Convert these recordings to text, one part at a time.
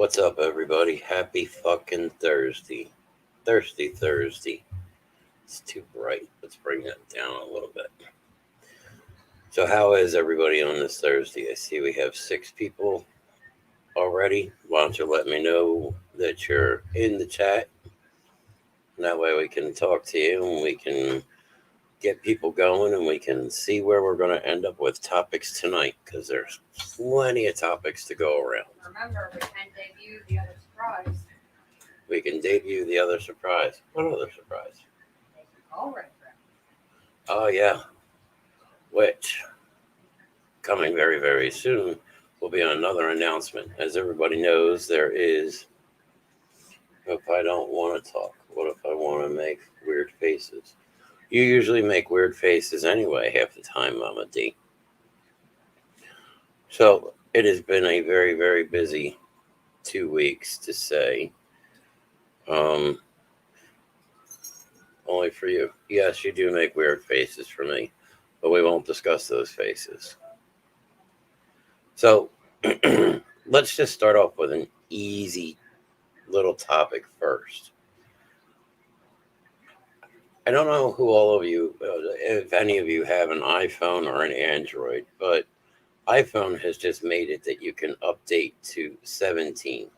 What's up, everybody? Happy fucking Thursday. Thirsty Thursday. It's too bright. Let's bring that down a little bit. So, how is everybody on this Thursday? I see we have 6 people already. Why don't you let me know that you're in the chat? And that way we can talk to you and we can get people going and we can see where we're going to end up with topics tonight because there's plenty of topics to go around. Remember, we can debut the other surprise. We can debut the other surprise. What other surprise? They can call Rev Grimm. Oh, yeah. Which, coming very, very soon, will be another announcement. As everybody knows, there is, if I don't want to talk, what if I want to make weird faces? You usually make weird faces anyway, half the time, Mama D. So, it has been a very, very busy 2 weeks to say. Only for you. Yes, you do make weird faces for me, but we won't discuss those faces. So, let's just start off with an easy little topic first. I don't know who all of you, if any of you have an iPhone or an Android, but iPhone has just made it that you can update to 17.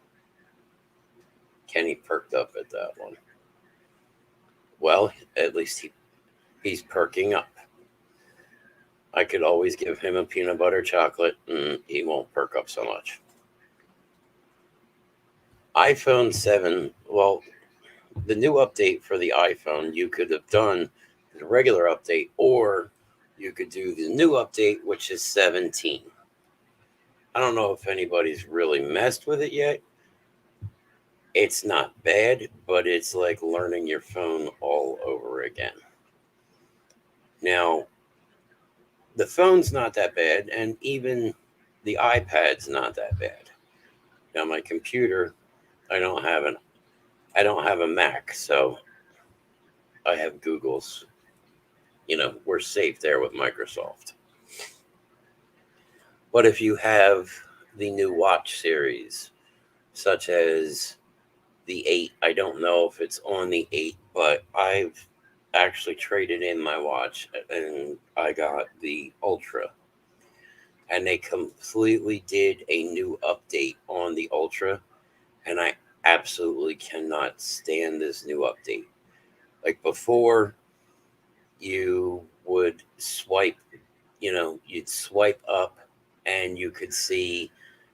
Kenny perked up at that one. Well, at least he's perking up. I could always give him a peanut butter chocolate and he won't perk up so much. iPhone 7, well, the new update for the iPhone, you could have done the regular update or you could do the new update, which is 17. I don't know if anybody's really messed with it yet. It's not bad, but it's like learning your phone all over again. Now, the phone's not that bad, and even the iPad's not that bad. Now, my computer, I don't have a Mac, so I have Google's. We're safe there with Microsoft. But if you have the new watch series, such as the 8, I don't know if it's on the 8, but I've actually traded in my watch and I got the Ultra. And they completely did a new update on the Ultra, and I absolutely cannot stand this new update. Like before, you would swipe, you'd swipe up and you could see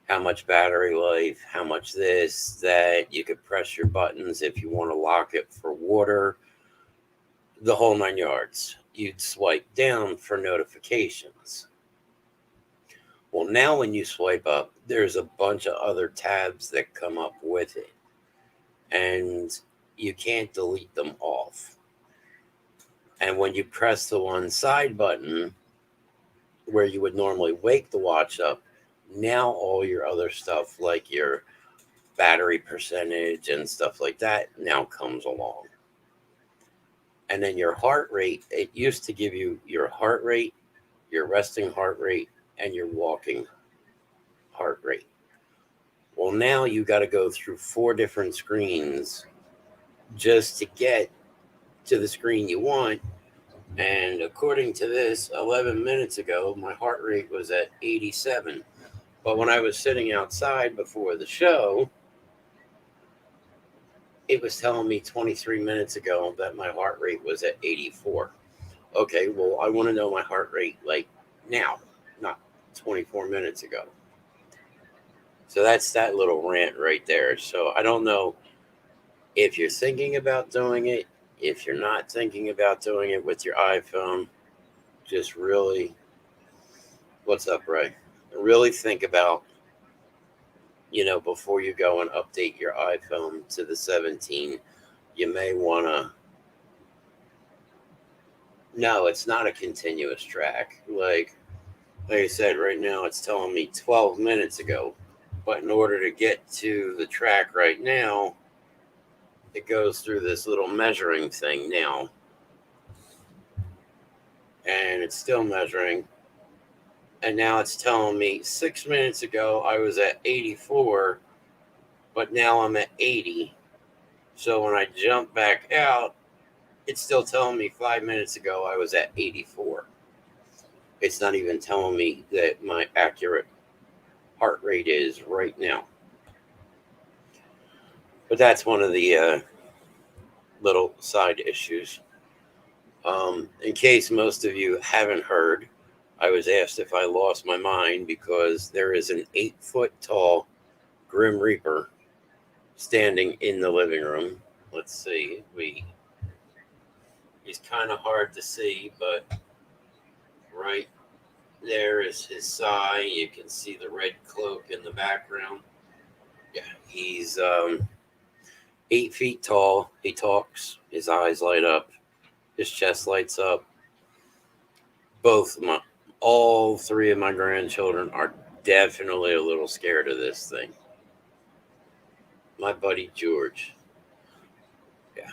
how much battery life, how much this, that. You could press your buttons if you want to lock it for water, the whole 9 yards. You'd swipe down for notifications. Well, now when you swipe up, there's a bunch of other tabs that come up with it, and you can't delete them off. And when you press the one side button where you would normally wake the watch up, now all your other stuff like your battery percentage and stuff like that now comes along. And then your heart rate, it used to give you your heart rate, your resting heart rate, and your walking heart rate. Well, now you got to go through 4 different screens just to get to the screen you want. And according to this, 11 minutes ago, my heart rate was at 87. But when I was sitting outside before the show, it was telling me 23 minutes ago that my heart rate was at 84. Okay, well, I want to know my heart rate like now, not 24 minutes ago. So that's that little rant right there. So I don't know if you're thinking about doing it, if you're not thinking about doing it with your iPhone, just really, what's up, Ray? Really think about, before you go and update your iPhone to the 17, you may want to. No, it's not a continuous track. Like I said, right now it's telling me 12 minutes ago. But in order to get to the track right now, it goes through this little measuring thing now. And it's still measuring. And now it's telling me 6 minutes ago I was at 84. but now I'm at 80. So when I jump back out, it's still telling me 5 minutes ago I was at 84. It's not even telling me that my accurate heart rate is right now. But that's one of the little side issues. In case most of you haven't heard, I was asked if I lost my mind because there is an 8 foot tall Grim Reaper standing in the living room. Let's see. He's kind of hard to see, but right there is his sign. You can see the red cloak in the background. Yeah, he's 8 feet tall. He talks. His eyes light up. His chest lights up. All three of my grandchildren are definitely a little scared of this thing. My buddy George. Yeah.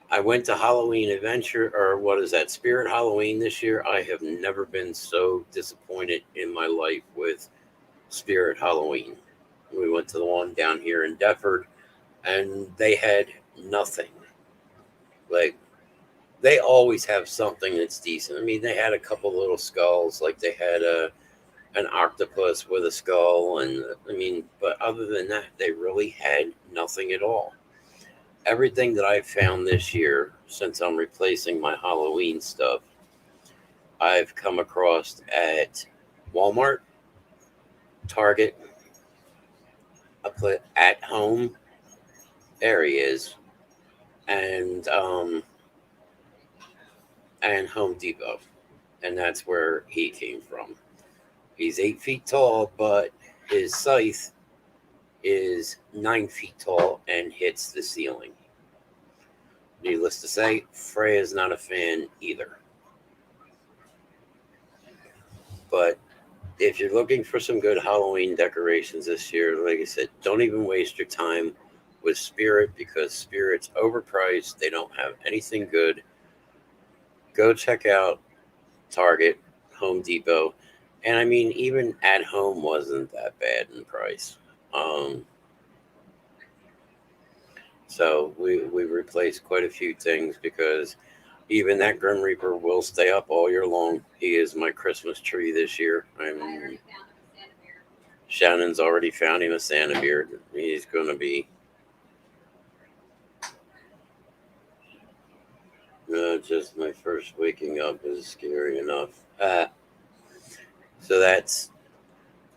I went to Halloween Adventure, or what is that, Spirit Halloween this year. I have never been so disappointed in my life with Spirit Halloween. We went to the one down here in Deptford, and they had nothing. Like, they always have something that's decent. I mean, they had a couple little skulls, like they had an octopus with a skull, and I mean, but other than that, they really had nothing at all. Everything that I've found this year, since I'm replacing my Halloween stuff, I've come across at Walmart, Target, at home areas, and Home Depot, and that's where he came from. He's 8 feet tall, but his scythe is 9 feet tall and hits the ceiling. Needless to say, Freya's not a fan either. But if you're looking for some good Halloween decorations this year, like I said, don't even waste your time with Spirit because Spirit's overpriced. They don't have anything good. Go check out Target, Home Depot, and I mean, even at home wasn't that bad in price. Um, so we replaced quite a few things because even that Grim Reaper will stay up all year long. He is my Christmas tree this year. Shannon's already found him a Santa beard. He's going to be just my first waking up is scary enough. So that's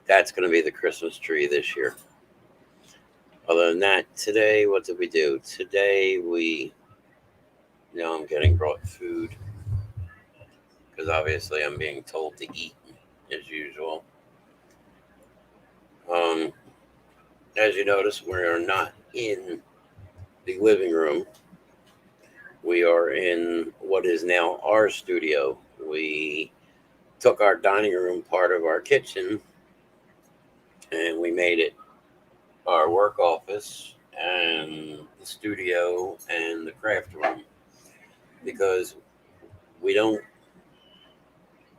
going to be the Christmas tree this year. Other than that, today, what did we do? Today, I'm getting brought food because obviously I'm being told to eat as usual. Um, as you notice, we are not in the living room. We are in what is now our studio. We took our dining room part of our kitchen and we made it our work office and the studio and the craft room because we don't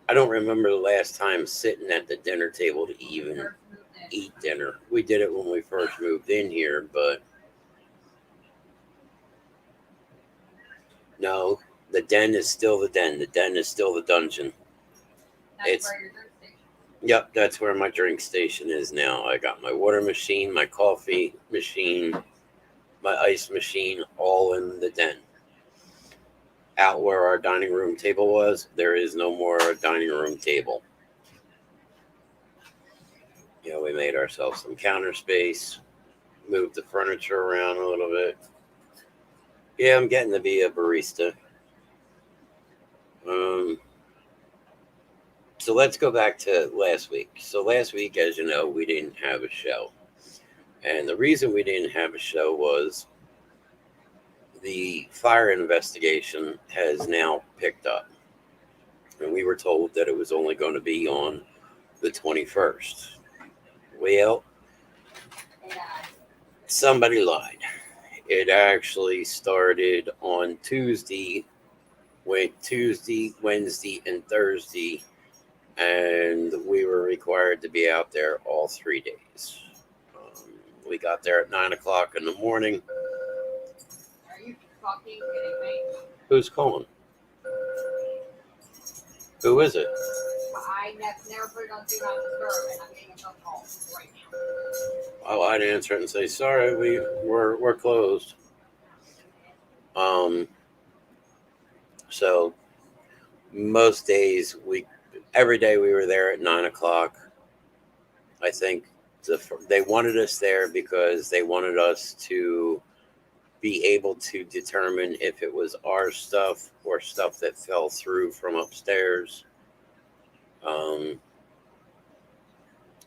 I don't remember the last time sitting at the dinner table to even eat dinner. We did it when we first moved in here, but no, the den is still the den. The den is still the dungeon. Yep, that's where my drink station is now. I got my water machine, my coffee machine, my ice machine, all in the den. Out where our dining room table was, there is no more dining room table. We made ourselves some counter space, moved the furniture around a little bit. Yeah, I'm getting to be a barista. So let's go back to last week. So last week, as you know, we didn't have a show. And the reason we didn't have a show was the fire investigation has now picked up. And we were told that it was only going to be on the 21st. Well, somebody lied. It actually started on Tuesday, went Tuesday, Wednesday, and Thursday, and we were required to be out there all 3 days. We got there at 9 o'clock in the morning. Are you fucking kidding me? Who's calling? Who is it? I never put it on Do Not Disturb, and I'm getting a phone call right now. Oh, I'd answer it and say, sorry, we're closed. So most days every day we were there at 9 o'clock. I think they wanted us there because they wanted us to be able to determine if it was our stuff or stuff that fell through from upstairs. Um,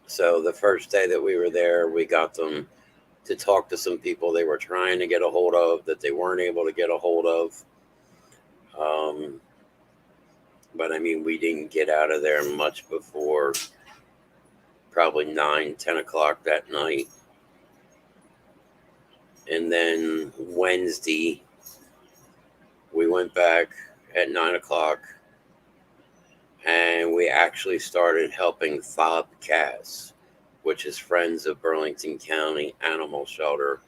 so the first day that we were there, we got them to talk to some people they were trying to get a hold of that they weren't able to get a hold of. But I mean, we didn't get out of there much before probably 9, 10 o'clock that night. And then Wednesday, we went back at 9 o'clock and we actually started helping Fob Cass, which is Friends of Burlington County Animal Shelter,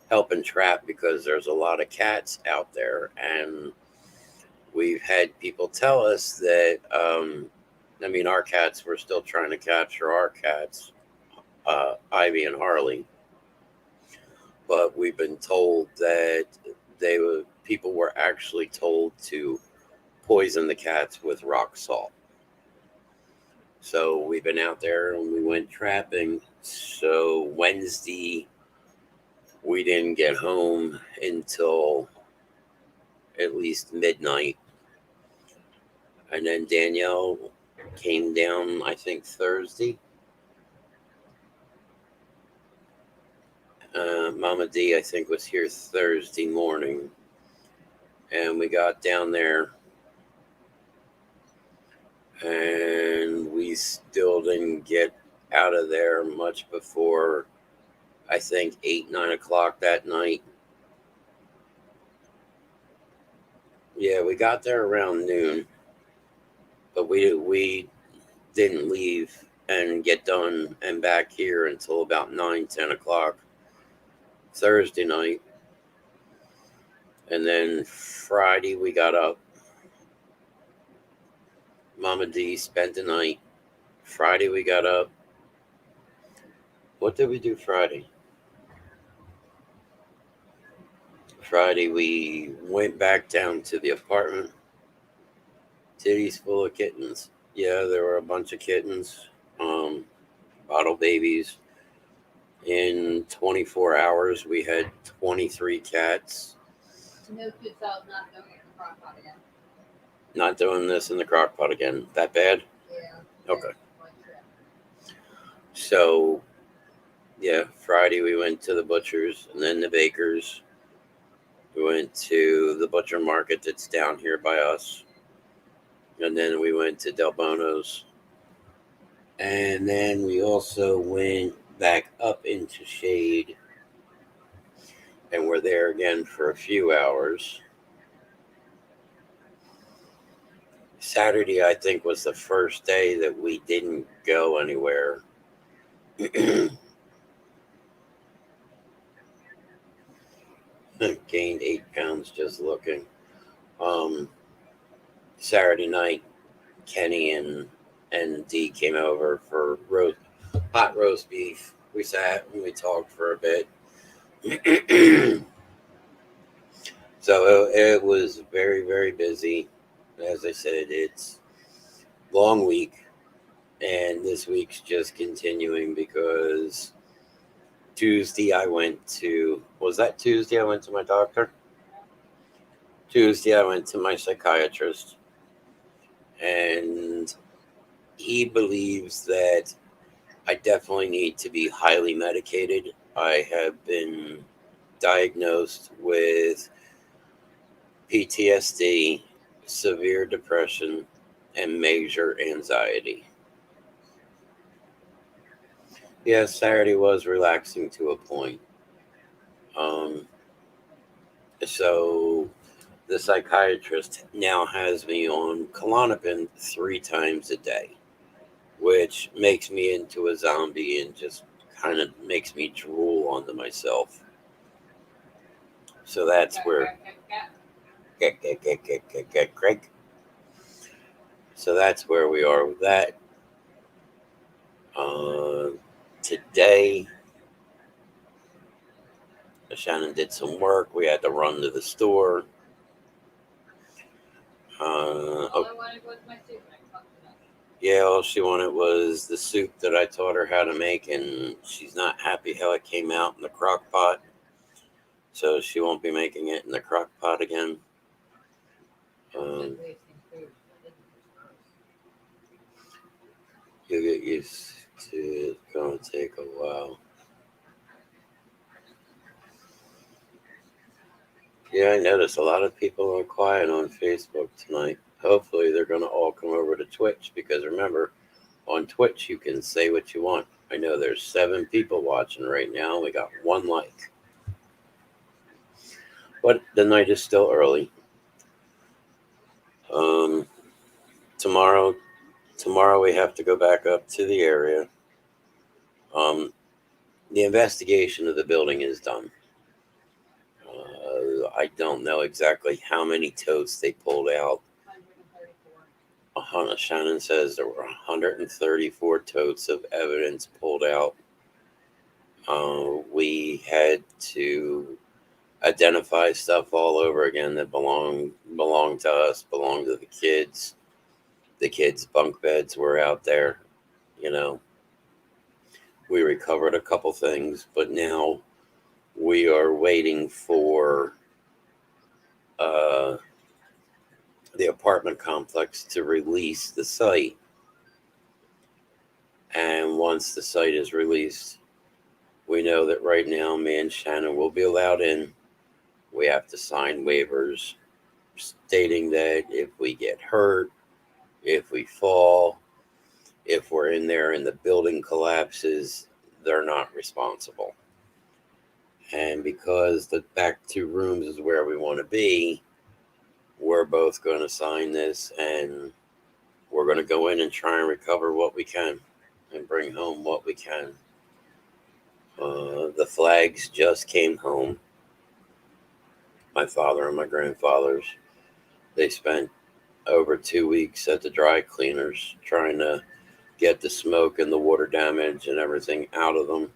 helping trap because there's a lot of cats out there. And we've had people tell us that, I mean, our cats, we're still trying to capture our cats, Ivy and Harley. But we've been told that people were actually told to poison the cats with rock salt. So we've been out there and we went trapping. So Wednesday, we didn't get home until at least midnight. And then Danielle came down, I think, Thursday. Mama D, I think, was here Thursday morning. And we got down there and we still didn't get out of there much before, I think, 8, 9 o'clock that night. Yeah, we got there around noon, but we didn't leave and get done and back here until about 9, 10 o'clock Thursday night. And then Friday we got up. Mama D spent the night. Friday we got up. What did we do Friday? Friday we went back down to the apartment. Titties full of kittens. Yeah, there were a bunch of kittens. Bottle babies. In 24 hours, we had 23 cats. No kids out, not doing it in the crock pot again. Not doing this in the crock pot again. That bad? Yeah. Okay. So, yeah, Friday we went to the butcher's and then the baker's. We went to the butcher market that's down here by us. And then we went to Del Bono's. And then we also went back up into Shade. And we're there again for a few hours. Saturday, I think, was the first day that we didn't go anywhere. Gained 8 pounds just looking. Saturday night, Kenny and Dee came over for hot roast beef. We sat and we talked for a bit. So it was very, very busy. As I said, it's long week, and this week's just continuing because Tuesday I went to, was that Tuesday I went to my doctor? Tuesday I went to my psychiatrist, and he believes that I definitely need to be highly medicated. I have been diagnosed with PTSD, severe depression, and major anxiety. Yeah, Saturday was relaxing to a point. So the psychiatrist now has me on Klonopin 3 times a day, which makes me into a zombie and just kind of makes me drool school onto myself. So that's where Craig. So that's where we are with that. Today, Shannon did some work. We had to run to the store. All I wanted was my soup, and I fucked it up. Yeah, all she wanted was the soup that I taught her how to make, and she's not happy how it came out in the crock pot. So she won't be making it in the crock pot again. Just wasting food. You'll get used to it. It's going to take a while. Yeah, I noticed a lot of people are quiet on Facebook tonight. Hopefully, they're going to all come over to Twitch because remember, on Twitch, you can say what you want. I know there's 7 people watching right now. We got 1 like. But the night is still early. Um, tomorrow we have to go back up to the area. The investigation of the building is done. I don't know exactly how many totes they pulled out. 134. Shannon says there were 134 totes of evidence pulled out. We had to identify stuff all over again that belonged to us, belonged to the kids. The kids' bunk beds were out there. You know, we recovered a couple things, but now we are waiting for the apartment complex to release the site. And once the site is released, we know that right now me and Shannon will be allowed in. We have to sign waivers stating that if we get hurt, if we fall, if we're in there and the building collapses, they're not responsible. And because the back 2 rooms is where we want to be, we're both going to sign this and we're going to go in and try and recover what we can and bring home what we can. The flags just came home. My father and my grandfather's. They spent over 2 weeks at the dry cleaners trying to get the smoke and the water damage and everything out of them.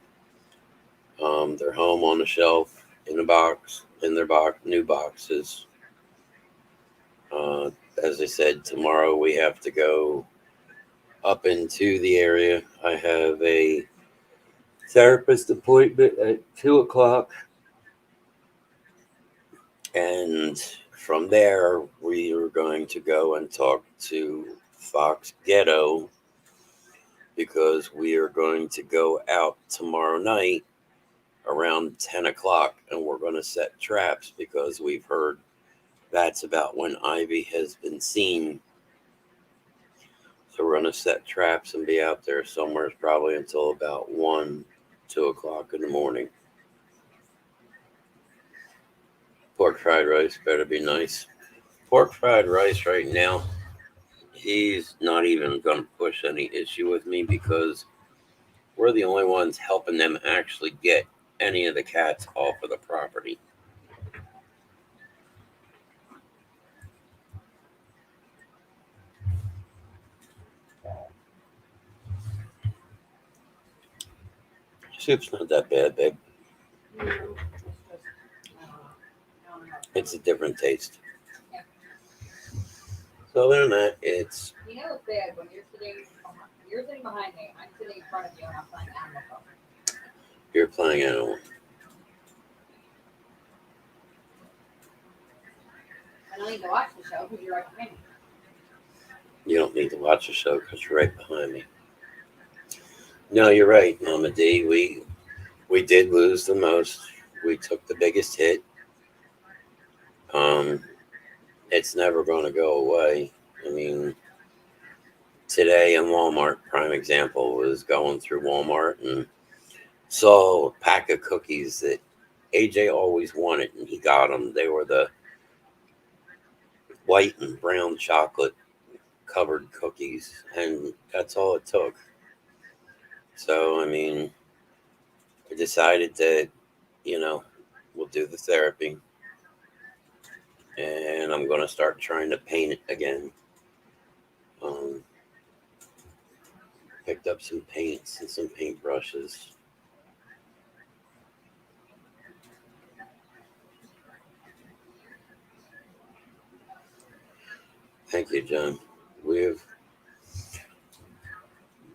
They're home on the shelf in a box, in their new boxes. As I said, tomorrow we have to go up into the area. I have a therapist appointment at 2 o'clock. And from there, we are going to go and talk to Fox Ghetto because we are going to go out tomorrow night around 10 o'clock and we're going to set traps because we've heard that's about when Ivy has been seen. So we're going to set traps and be out there somewhere probably until about 1, 2 o'clock in the morning. Pork fried rice better be nice. Pork fried rice right now, he's not even going to push any issue with me because we're the only ones helping them actually get any of the cats off of the property. Soup's not that bad, babe. It's a different taste. Yeah. So other than that, it's... You know it's bad when you're sitting behind me, I'm sitting in front of you, and I'm playing Animal Crossing. You're playing Animal. I don't need to watch the show because you're right behind me. You don't need to watch the show because you're right behind me. No, you're right, Mama D. We did lose the most. We took the biggest hit. It's never going to go away. I mean, today in Walmart, prime example, was going through Walmart and saw a pack of cookies that AJ always wanted, and he got them. They were the white and brown chocolate covered cookies, and that's all it took. So, I mean, I decided that, we'll do the therapy and I'm going to start trying to paint it again. Um, Picked up some paints and some paintbrushes. Thank you, John. We've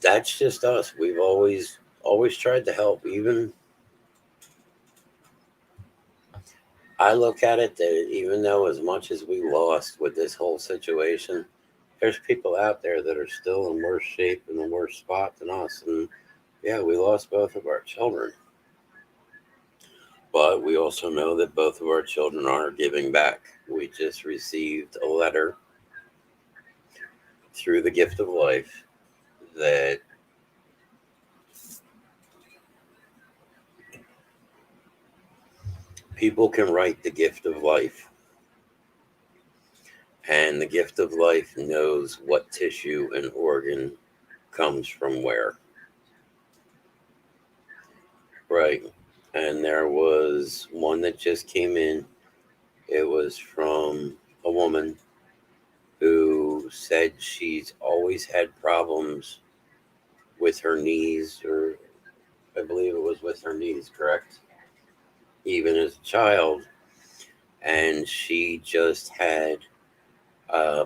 That's just us. We've always tried to help. Even I look at it that even though as much as we lost with this whole situation, there's people out there that are still in worse shape and a worse spot than us. And yeah, we lost both of our children. But we also know that both of our children are giving back. We just received a letter through the gift of life that people can write the gift of life, and the gift of life knows what tissue and organ comes from where. Right. And there was one that just came in. It was from a woman who said she's always had problems with her knees, or I believe it was with her knees, correct? Even as a child. And she just had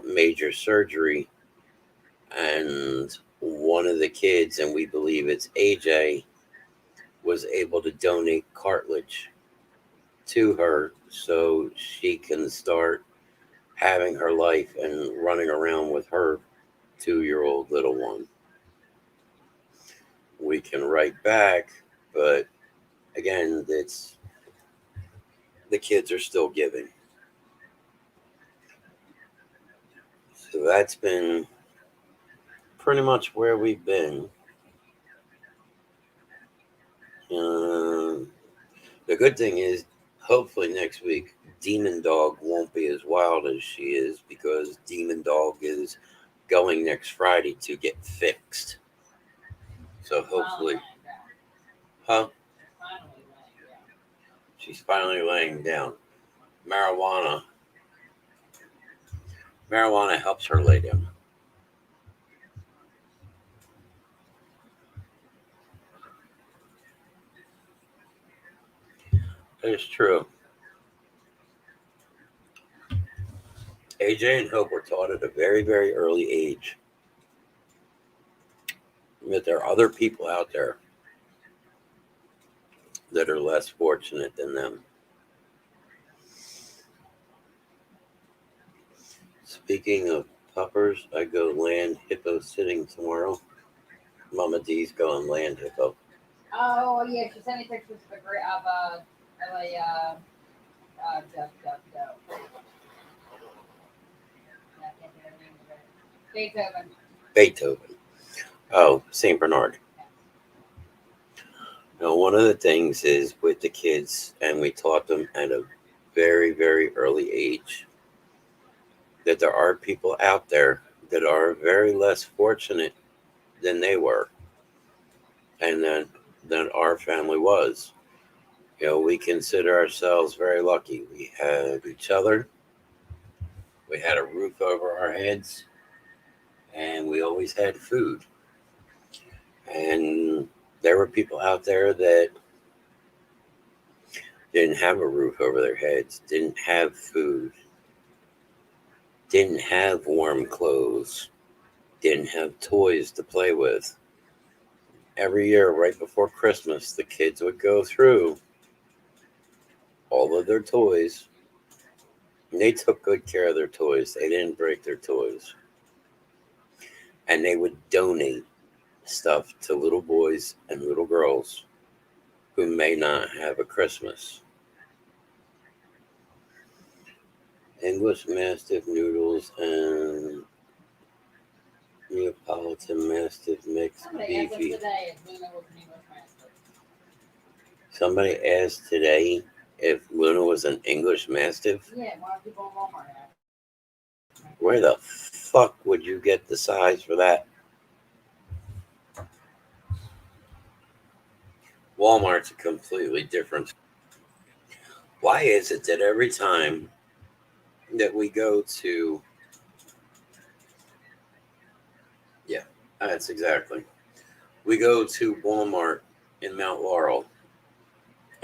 major surgery. And one of the kids, and we believe it's AJ, was able to donate cartilage to her so she can start having her life and running around with her 2-year old little one. We can write back, but again, it's the kids are still giving. So that's been pretty much where we've been. The good thing is, hopefully next week, Demon Dog won't be as wild as she is because Demon Dog is going next Friday to get fixed. So hopefully, huh? She's finally laying down. Marijuana. Marijuana helps her lay down. That is true. AJ and Hope were taught at a very, very early age that there are other people out there that are less fortunate than them. Speaking of puppers, I go land hippo sitting tomorrow. Mama D's going land hippo. Oh yeah, she sent me pictures of a duck, duck, duck. I can't think of the name of it. Beethoven. Beethoven. Oh, St. Bernard. Now, one of the things is with the kids, and we taught them at a very, very early age, that there are people out there that are very less fortunate than they were, and than our family was. We consider ourselves very lucky. We had each other, we had a roof over our heads, and we always had food. And there were people out there that didn't have a roof over their heads, didn't have food, didn't have warm clothes, didn't have toys to play with. Every year, right before Christmas, the kids would go through all of their toys. And they took good care of their toys. They didn't break their toys. And they would donate stuff to little boys and little girls who may not have a Christmas. English Mastiff noodles and Neapolitan Mastiff mix beefy. Somebody asked today if Luna was an English Mastiff. Yeah, a lot of people in Walmart have. Where the fuck would you get the size for that? Walmart's a completely different. Why is it that every time that we go to, yeah, that's exactly, we go to Walmart in Mount Laurel,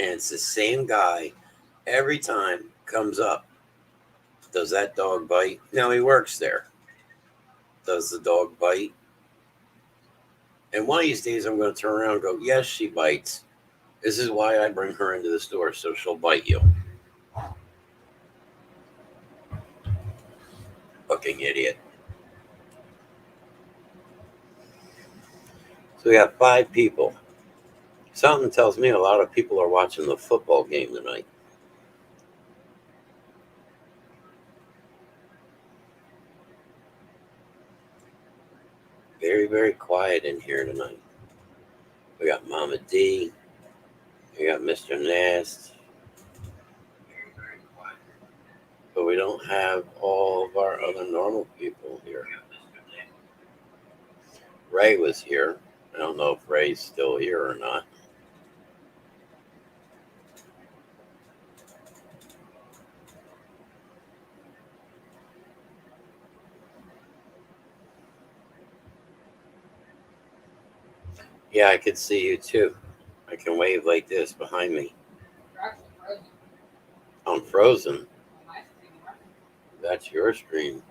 and it's the same guy every time comes up. Does that dog bite? No, he works there. Does the dog bite? And one of these days, I'm going to turn around and go, yes, she bites. This is why I bring her into the store, so she'll bite you. Fucking idiot. So we have 5 people. Something tells me a lot of people are watching the football game tonight. Very, very quiet in here tonight. We got Mama D. We got Mr. Nast. Very, very quiet. But we don't have all of our other normal people here. Ray was here. I don't know if Ray's still here or not. Yeah, I could see you too. I can wave like this behind me. You're actually frozen. I'm frozen. On my screen, you are. That's your screen.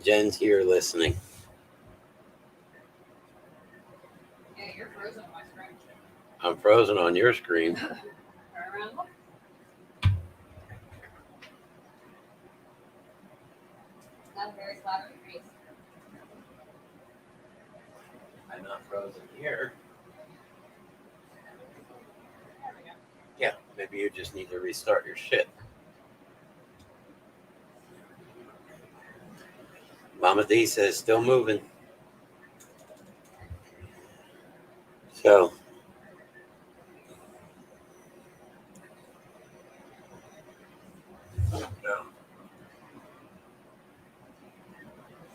Jen's here listening. Yeah, you're frozen on my screen. I'm frozen on your screen. Turn around and look. That's very flattering face. I'm not frozen here. There we go. Yeah, maybe you just need to restart your shit. Mama D says still moving. So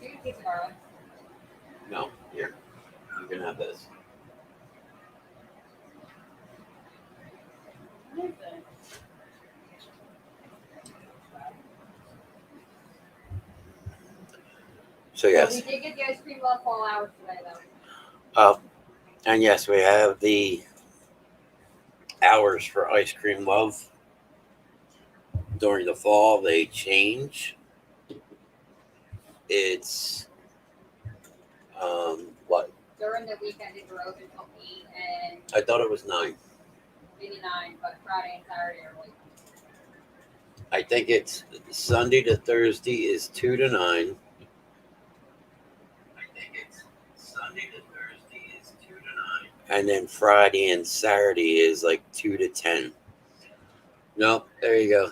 You can piece of garlic. no, here. You can have this. What is it? So So yes. we did get the ice cream love fall hours today, though. And yes, we have the hours for ice cream love. During the fall, they change. It's what? During the weekend, it were open till 8 and I thought it was 9. maybe 9, but Friday and Saturday are late. I think it's Sunday to Thursday is 2 to 9. I think it's Sunday to Thursday is 2 to 9. And then Friday and Saturday is like 2 to 10. Nope, there you go.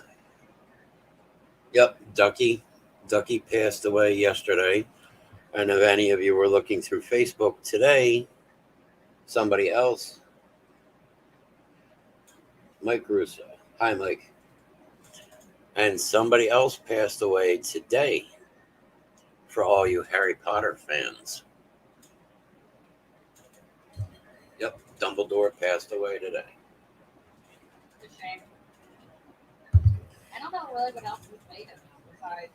Yep, Ducky. Ducky passed away yesterday. And if any of you were looking through Facebook today, somebody else, Mike Russo. Hi, Mike. And somebody else passed away today for all you Harry Potter fans. Yep, Dumbledore passed away today. It's a shame. I don't know really what else we played him besides.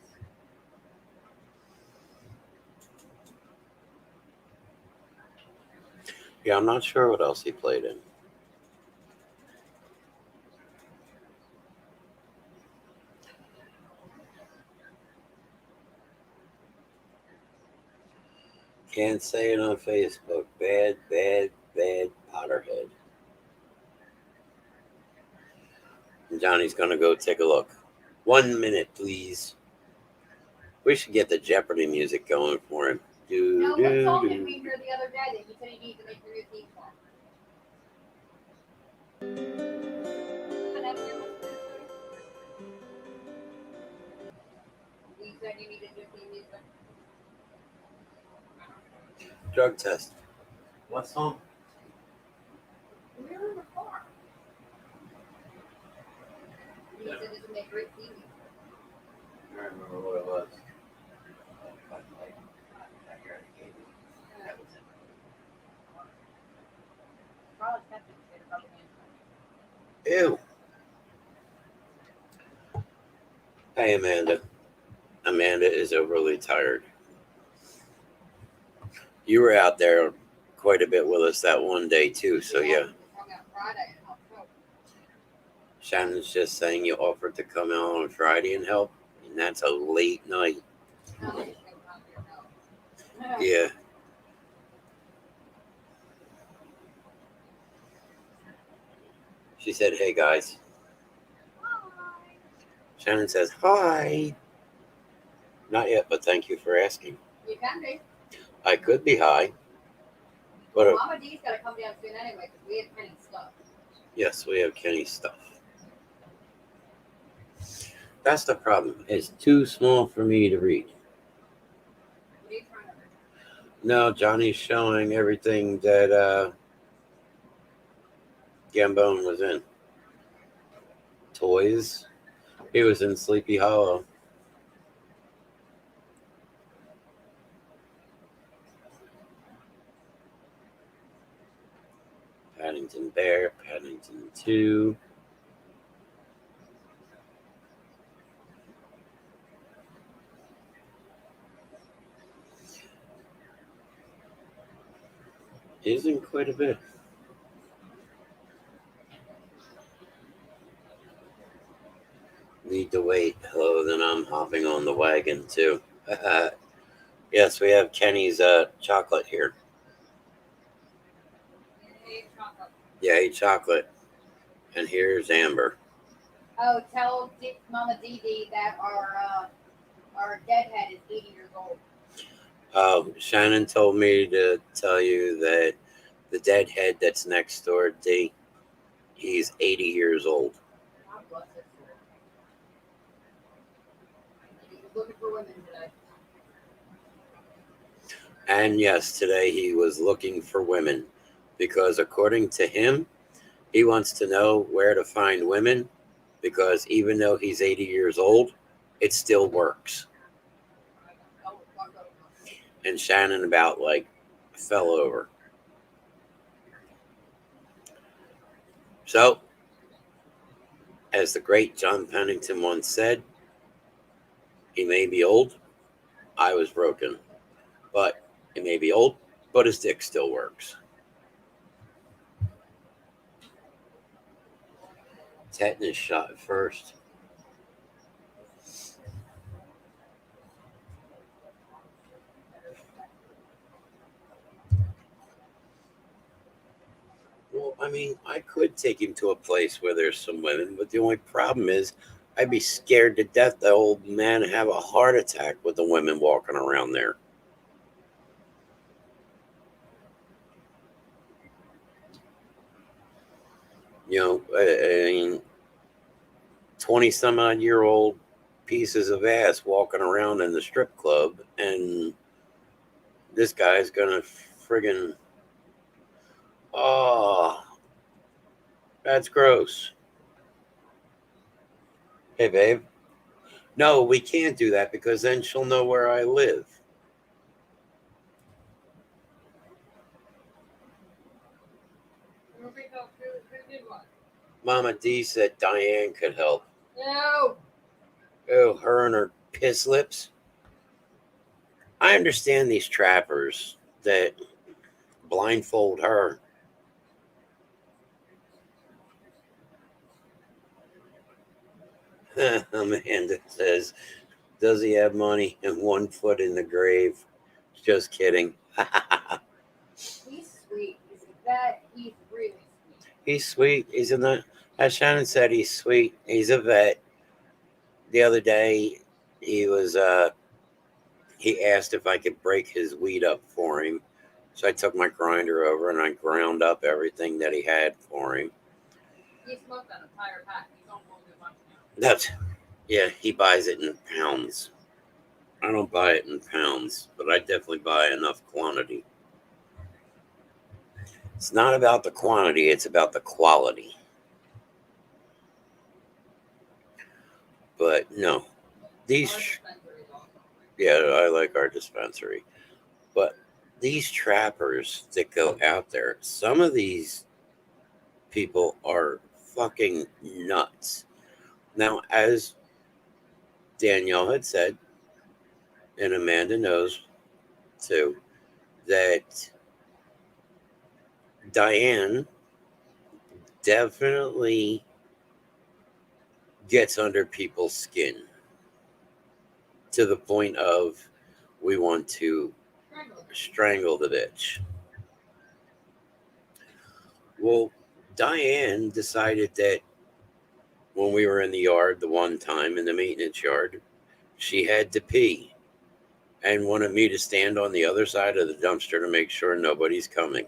Yeah, I'm not sure what else he played in. Can't say it on Facebook. Bad, bad, bad Potterhead. And Johnny's gonna go take a look. 1 minute, please. We should get the Jeopardy music going for him. Now, what song did we hear the other day that you said you need to make your new theme song? You said you needed new theme music. Drug test. What song? We were in the car. You said this would make great theme music. I don't remember what it was. Hey, Amanda. Amanda is overly tired. You were out there quite a bit with us that one day, too. So, yeah. From that Friday in October. Shannon's just saying you offered to come out on Friday and help, and that's a late night. I don't think it's gonna be enough. Yeah. She said, hey, guys. Hi. Shannon says, hi. Not yet, but thank you for asking. You can be. I could be high. Well, But Mama D's got to come down soon anyway because we have Penny's stuff. yes, we have Kenny's stuff. That's the problem. It's too small for me to read. What are you trying to do? No, Johnny's showing everything that Gambone was in. Toys. He was in Sleepy Hollow. Paddington Bear, Paddington 2. Isn't quite a bit. Need to wait. Hello, then I'm hopping on the wagon too. Yes, we have Kenny's chocolate here. Hey, chocolate. Yay, chocolate. And here's Amber. Oh, tell Mama Dee that our deadhead is 80 years old. Shannon told me to tell you that the deadhead that's next door, D, he's 80 years old. God bless his soul. He was looking for women today. And yes, today he was looking for women because according to him, he wants to know where to find women because even though he's 80 years old, it still works. And Shannon about like fell over. So, as the great John Pennington once said, he may be old, I was broken. But he may be old, but his dick still works. Tetanus shot first. Well, I mean, I could take him to a place where there's some women, but the only problem is I'd be scared to death the old man have a heart attack with the women walking around there. You know, I mean, 20 some odd year old pieces of ass walking around in the strip club, and this guy's gonna friggin', oh, that's gross. Hey, babe. No, we can't do that because then she'll know where I live. Who did what? Mama D said Diane could help. No. Oh, her and her piss lips. I understand these trappers that blindfold her. Amanda says, does he have money and 1 foot in the grave? Just kidding. He's sweet. He's really sweet. He's sweet. He's in the, as Shannon said, he's sweet. He's a vet. The other day, he was, he asked if I could break his weed up for him. So I took my grinder over and I ground up everything that he had for him. He smoked an entire pack. He's almost a bunch now. That's, yeah, he buys it in pounds. I don't buy it in pounds, but I definitely buy enough quantity. It's not about the quantity, it's about the quality. But no, these, yeah, I like our dispensary. But these trappers that go out there, some of these people are fucking nuts. Now, as Danielle had said, and Amanda knows too, that Diane definitely gets under people's skin to the point of we want to strangle the bitch. Well, Diane decided that when we were in the yard the one time in the maintenance yard, she had to pee and wanted me to stand on the other side of the dumpster to make sure nobody's coming.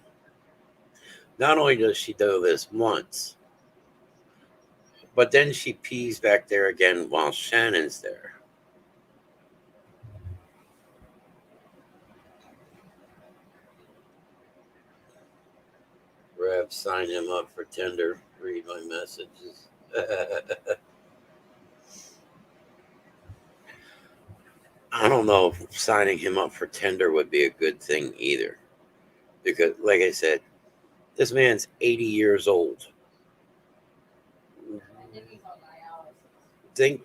Not only does she do this once, but then she pees back there again while Shannon's there. Rev, sign him up for Tinder. Read my messages. I don't know if signing him up for Tinder would be a good thing either. Because, like I said, this man's 80 years old.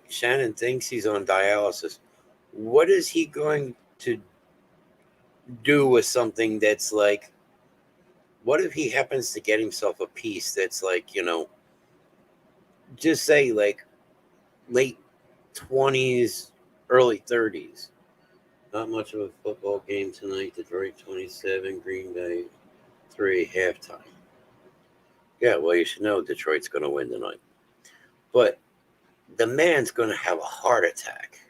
Shannon thinks he's on dialysis. What is he going to do with something that's like, what if he happens to get himself a piece that's like, just say like late 20s, early 30s? Not much of a football game tonight. Detroit 27, Green Bay 3, halftime. Yeah, well, you should know Detroit's going to win tonight. But the man's going to have a heart attack.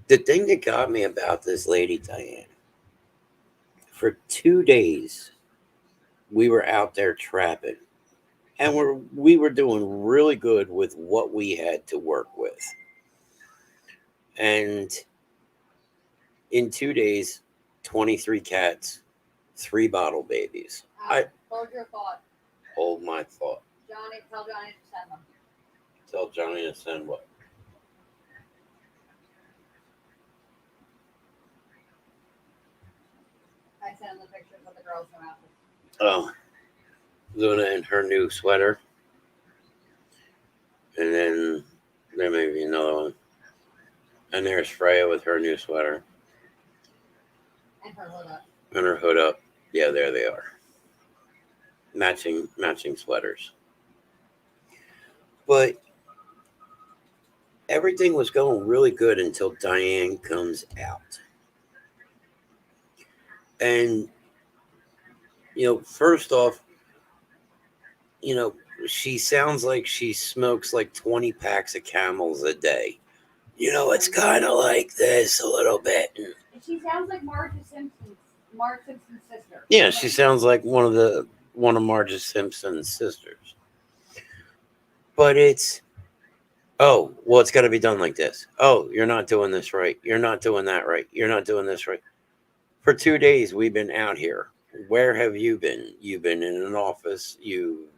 The thing that got me about this lady, Diane, for 2 days, we were out there trapping. And we were doing really good with what we had to work with. And in 2 days, 23 cats, 3 bottle babies. Hold your thought. Hold my thought. Johnny, tell Johnny to send them. Tell Johnny to send what? I sent him the pictures of the girls from out. Oh, Luna in her new sweater. And then there may be another one. And there's Freya with her new sweater. And her hood up. And her hood up. Yeah, there they are. Matching sweaters. But everything was going really good until Diane comes out. And, first off, she sounds like she smokes like 20 packs of Camels a day. It's kind of like this a little bit. She sounds like Marge Simpson's sister. Yeah, she sounds like one of Marge Simpson's sisters. But it's, oh, well, it's got to be done like this. Oh, you're not doing this right. You're not doing that right. You're not doing this right. For 2 days, we've been out here. Where have you been? You've been in an office. You've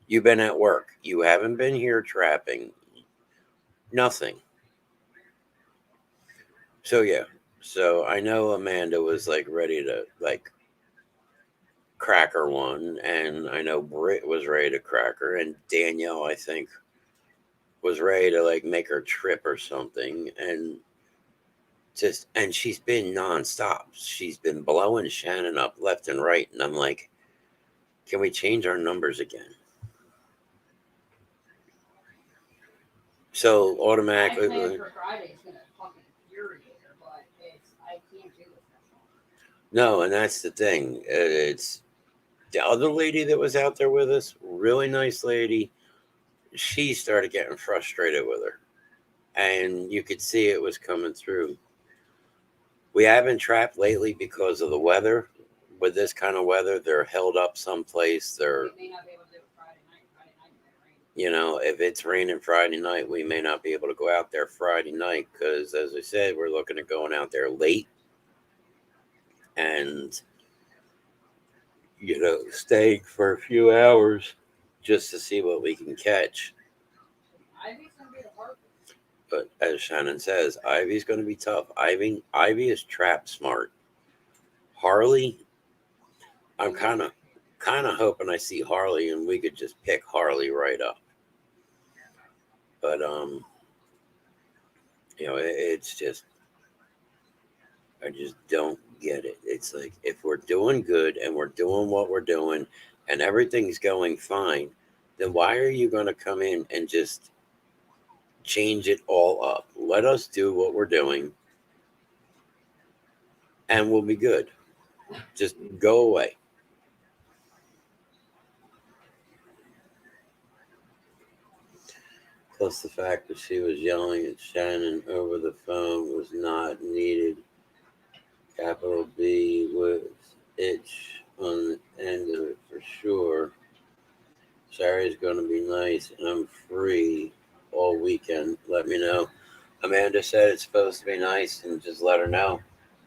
been at work. You haven't been here trapping. Nothing. So yeah. So I know Amanda was like ready to like crack her one, and I know Britt was ready to crack her, and Danielle, I think, was ready to like make her trip or something, and she's been nonstop. She's been blowing Shannon up left and right, and I'm like, can we change our numbers again? So automatically. My plan for Friday is gonna fucking infuriate her, but I can't do this. No, and that's the thing. It's the other lady that was out there with us, really nice lady. She started getting frustrated with her, and you could see it was coming through. We haven't trapped lately because of the weather. With this kind of weather, they're held up someplace. They may not be able to do it Friday night. If it's raining Friday night, we may not be able to go out there Friday night because, as I said, we're looking at going out there late and, staying for a few hours just to see what we can catch. Ivy's gonna be the hard. But as Shannon says, Ivy's going to be tough. Ivy is trap smart. Harley, I'm kind kind of hoping I see Harley and we could just pick Harley right up. But it's just I just don't get it. It's like if we're doing good and we're doing what we're doing and everything's going fine, then why are you going to come in and just change it all up? Let us do what we're doing and we'll be good. Just go away. Plus, the fact that she was yelling at Shannon over the phone was not needed. Capital B with itch on the end of it for sure. Saturday's going to be nice, and I'm free all weekend. Let me know. Amanda said it's supposed to be nice, and just let her know.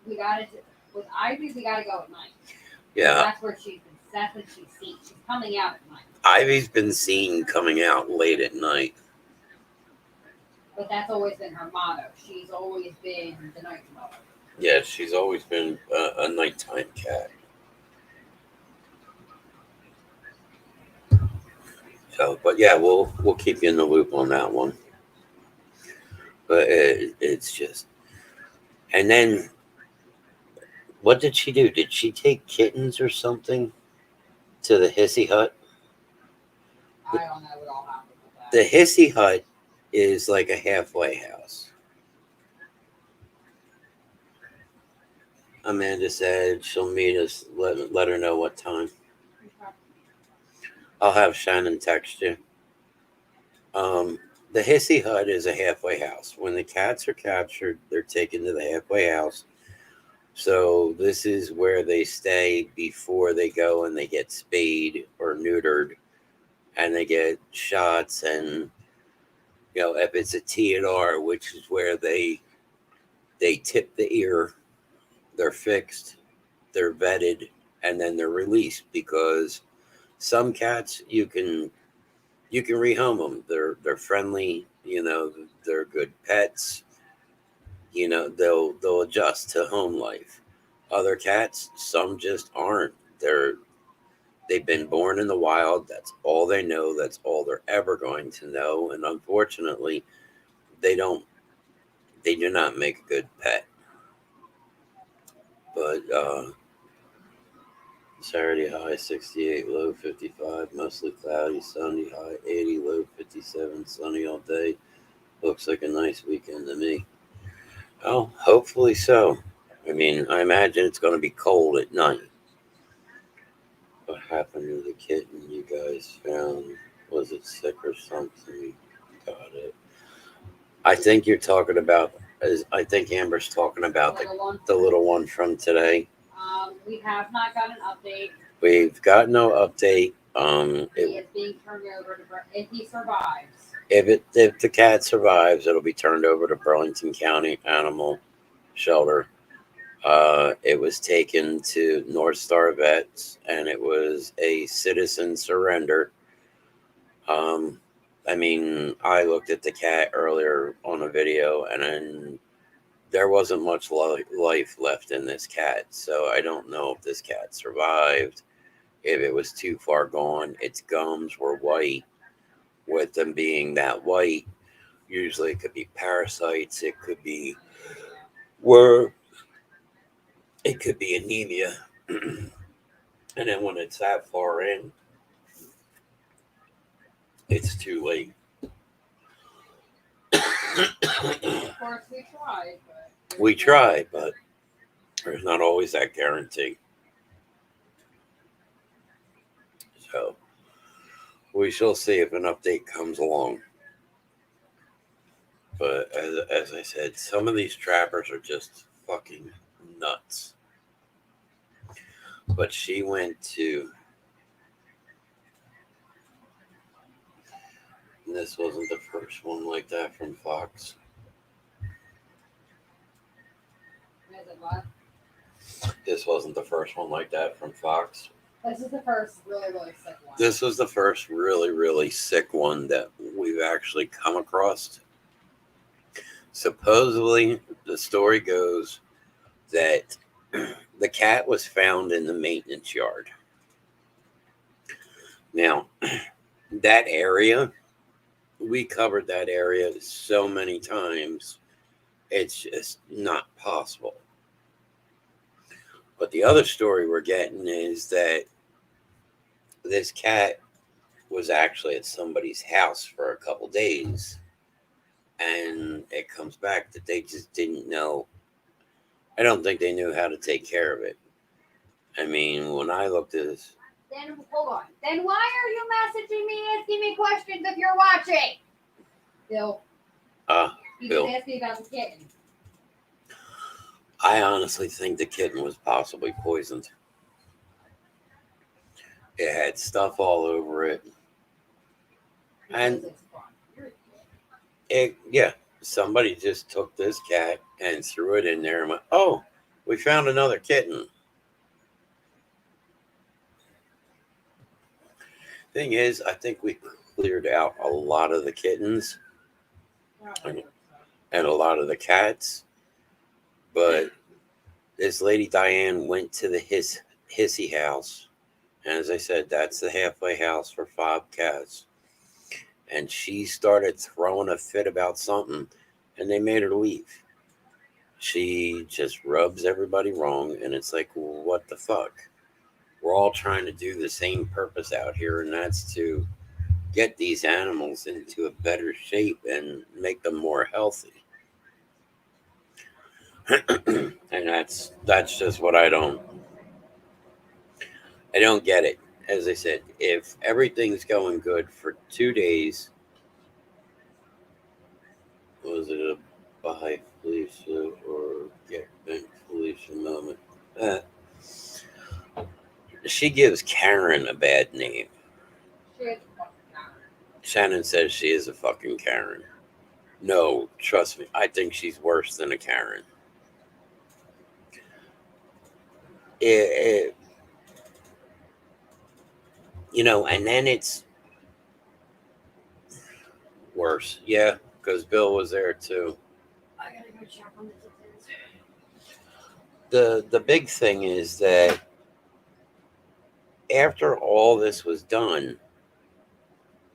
We got it with Ivy. We got to go at night. Yeah, That's where she's been. That's what she's seen. She's coming out at night. Ivy's been seen coming out late at night. But that's always been her motto. She's always been the night motto. Yeah, she's always been a nighttime cat. So, but yeah, we'll keep you in the loop on that one. But it's just, and then what did she do? Did she take kittens or something to the hissy hut? I don't know what all happened with that. The hissy hut is like a halfway house. Amanda said she'll meet us. Let her know what time. I'll have Shannon text you. The hissy hut is a halfway house. When the cats are captured, they're taken to the halfway house. So this is where they stay before they go and they get spayed or neutered, and they get shots. And if it's a TNR, which is where they tip the ear, they're fixed, they're vetted, and then they're released. Because some cats you can rehome them. They're friendly. They're good pets. They'll adjust to home life. Other cats, some just aren't. They've been born in the wild. That's all they know. That's all they're ever going to know. And unfortunately, they do not make a good pet. But Saturday high 68, low 55, mostly cloudy, Sunday high 80, low 57, sunny all day. Looks like a nice weekend to me. Oh, hopefully so. I mean, I imagine it's going to be cold at night. What happened to the kitten you guys found? Was it sick or something? Got it. I think you're talking about. I think Amber's talking about the little one from today. We have not got an update. We've got no update. He is being turned over to if he survives. If the cat survives, it'll be turned over to Burlington County Animal Shelter. It was taken to North Star Vets, and it was a citizen surrender. I mean, I looked at the cat earlier on a video, and there wasn't much life left in this cat. So I don't know if this cat survived, if it was too far gone. Its gums were white. With them being that white, usually it could be parasites. It could be it could be anemia. And then when it's that far in, it's too late. Of course, we tried. We try, but there's not always that guarantee. So we shall see if an update comes along. But as I said, some of these trappers are just fucking nuts. But she went to. This wasn't the first one like that from Fox. This wasn't the first one like that from Fox. This is the first really, really sick one. This was the first really, really sick one that we've actually come across. Supposedly, the story goes that the cat was found in the maintenance yard. Now, that area, we covered that area so many times, it's just not possible. But the other story we're getting is that this cat was actually at somebody's house for a couple days, and it comes back that they just didn't know. I don't think they knew how to take care of it. I mean, when I looked at this, Then hold on. Then why are you messaging me, asking me questions if you're watching? Bill, you Bill, just asked me about the kitten. I honestly think the kitten was possibly poisoned. It had stuff all over it. And yeah, somebody just took this cat and threw it in there and went, oh, we found another kitten. Thing is, I think we cleared out a lot of the kittens and a lot of the cats. But this lady Diane went to the hissy house. And as I said, that's the halfway house for 5 cats. And she started throwing a fit about something, and they made her leave. She just rubs everybody wrong, and it's like, well, what the fuck? We're all trying to do the same purpose out here, and that's to get these animals into a better shape and make them more healthy. And that's just what I don't get it. As I said, if everything's going good for 2 days, was it a bye Felicia or get bent Felicia moment? She gives Karen a bad name. She is a fucking Karen. Shannon says she is a fucking Karen. No, trust me, I think she's worse than a Karen. And then it's worse. Yeah, because Bill was there too. I gotta go check on the kittens. The big thing is that after all this was done,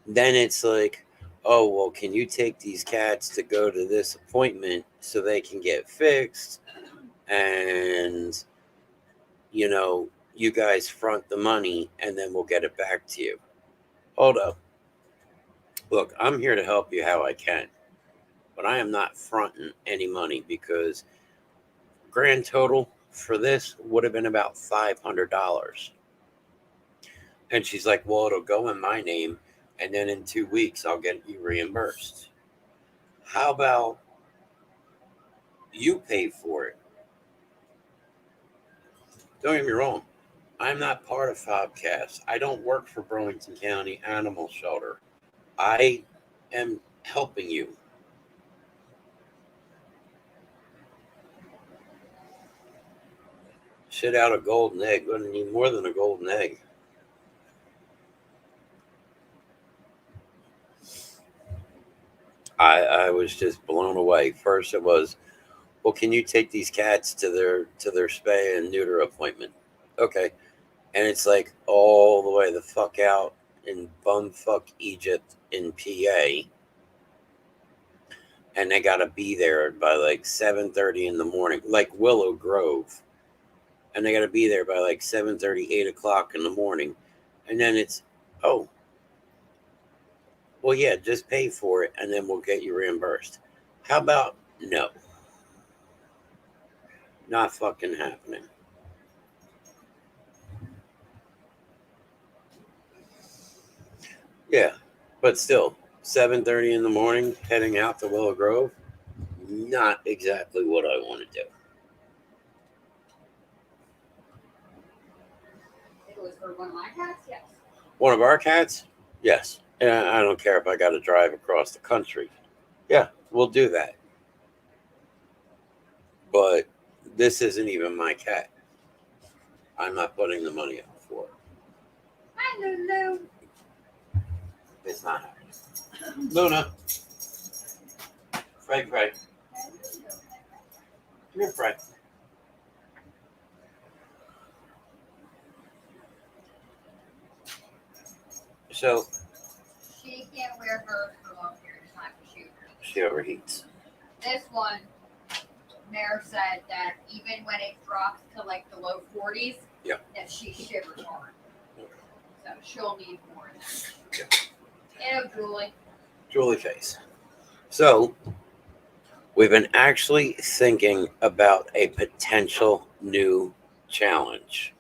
then it's like, oh, well, can you take these cats to go to this appointment so they can get fixed? And, you guys front the money and then we'll get it back to you. Hold up. Look, I'm here to help you how I can, but I am not fronting any money because grand total for this would have been about $500. And she's like, well, it'll go in my name, and then in 2 weeks, I'll get you reimbursed. How about you pay for it? Don't get me wrong. I'm not part of Fobcast. I don't work for Burlington County Animal Shelter. I am helping you. Shit out a golden egg. Gonna need more than a golden egg. I was just blown away. First it was, well, can you take these cats to their spay and neuter appointment? Okay. And it's like all the way the fuck out in bumfuck Egypt in PA. And they gotta be there by like 7:30 in the morning, like Willow Grove. And they gotta be there by like 7:30, 8 o'clock in the morning. And then it's, oh, well, yeah, just pay for it and then we'll get you reimbursed. How about no? Not fucking happening. Yeah, but still, 7:30 in the morning, heading out to Willow Grove, not exactly what I want to do. It was for one of my cats, yes. One of our cats? Yes. And I don't care if I got to drive across the country. Yeah, we'll do that. But this isn't even my cat. I'm not putting the money up for it. I don't know. It's not happening. Luna. Fred. Come here, Fred. So she can't wear hers for a long period of time because she overheats. This one, Mare said that even when it drops to like the low 40s, yeah, that she shivers hard. Okay. So she'll need more of that. Yeah. Julie. Julie face. So we've been actually thinking about a potential new challenge.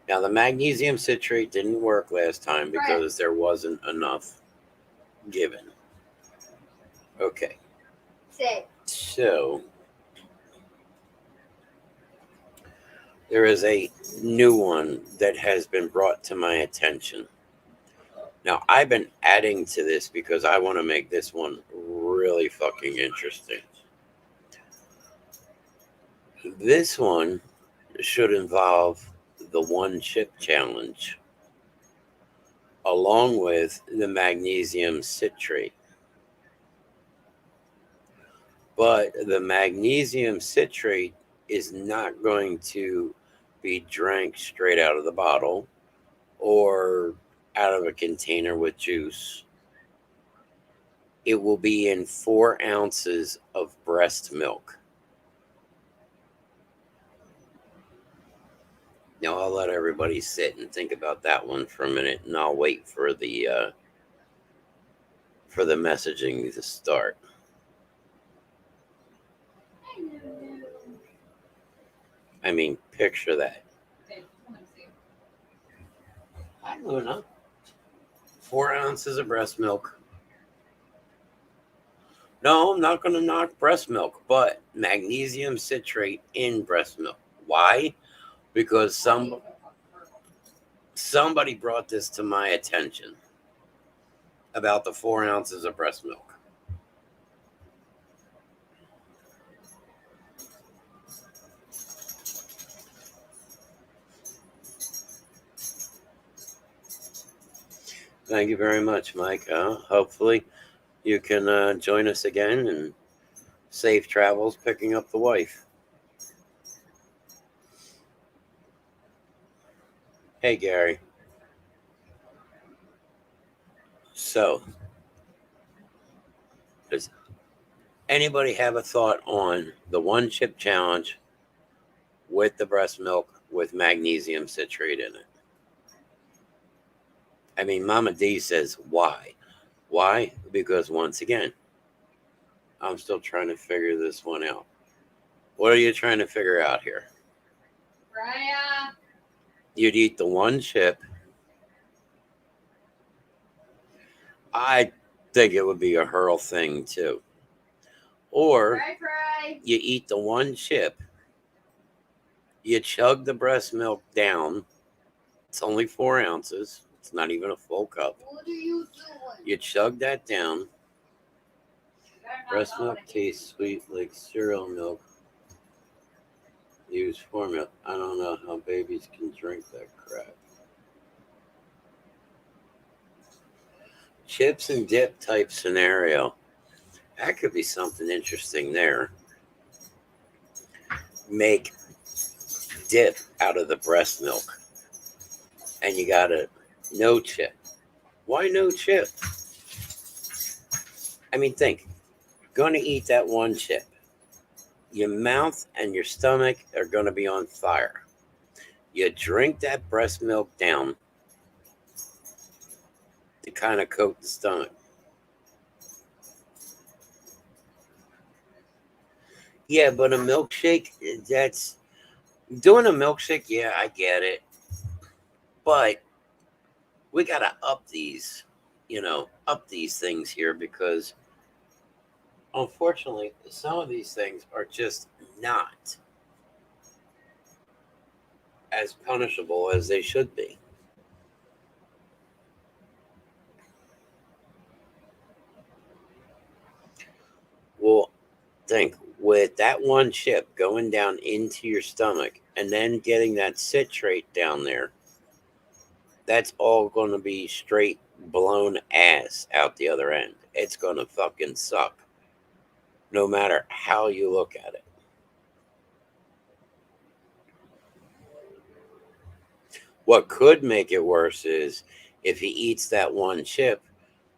Now, the magnesium citrate didn't work last time because there wasn't enough given. Okay. So there is a new one that has been brought to my attention. Now, I've been adding to this because I want to make this one really fucking interesting. This one should involve the one chip challenge along with the magnesium citrate. But the magnesium citrate is not going to be drank straight out of the bottle or out of a container with juice. It will be in 4 ounces of breast milk. Now I'll let everybody sit and think about that one for a minute, and I'll wait for the messaging to start. I mean, picture that. Hi, Luna. 4 ounces of breast milk. No, I'm not going to knock breast milk, but magnesium citrate in breast milk. Why? Because somebody brought this to my attention about the 4 ounces of breast milk. Thank you very much, Mike. Hopefully you can join us again, and safe travels picking up the wife. Hey, Gary. So, does anybody have a thought on the one chip challenge with the breast milk with magnesium citrate in it? I mean, Mama D says, why? Why? Because once again, I'm still trying to figure this one out. What are you trying to figure out here? Raya. You'd eat the one chip. I think it would be a hurl thing too. Or you eat the one chip, you chug the breast milk down. It's only 4 ounces. It's not even a full cup. What are you doing? You chug that down. Breast milk tastes sweet like cereal milk. Use formula. I don't know how babies can drink that crap. Chips and dip type scenario. That could be something interesting there. Make dip out of the breast milk. And you got a no chip. Why no chip? I mean, think. Going to eat that one chip. Your mouth and your stomach are going to be on fire. You drink that breast milk down to kind of coat the stomach. Yeah, but a milkshake, that's doing a milkshake. Yeah, I get it. But we got to up these things here, because unfortunately, some of these things are just not as punishable as they should be. Well, think, with that one chip going down into your stomach and then getting that citrate down there, that's all going to be straight blown ass out the other end. It's going to fucking suck, no matter how you look at it. What could make it worse is if he eats that one chip,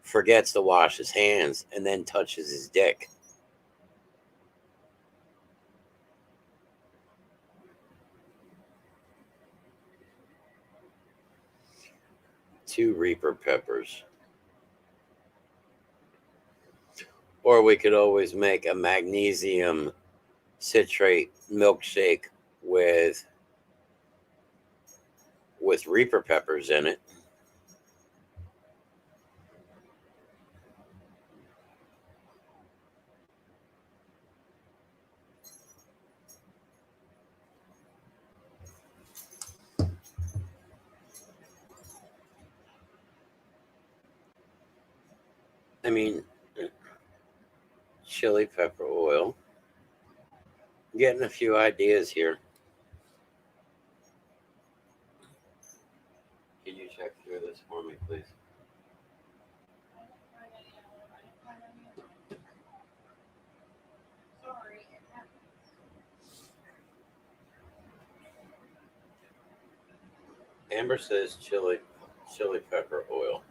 forgets to wash his hands, and then touches his dick. 2 Reaper peppers. Or we could always make a magnesium citrate milkshake with Reaper peppers in it. I mean, chili pepper oil. Getting a few ideas here. Can you check through this for me, please? Sorry. Amber says chili pepper oil.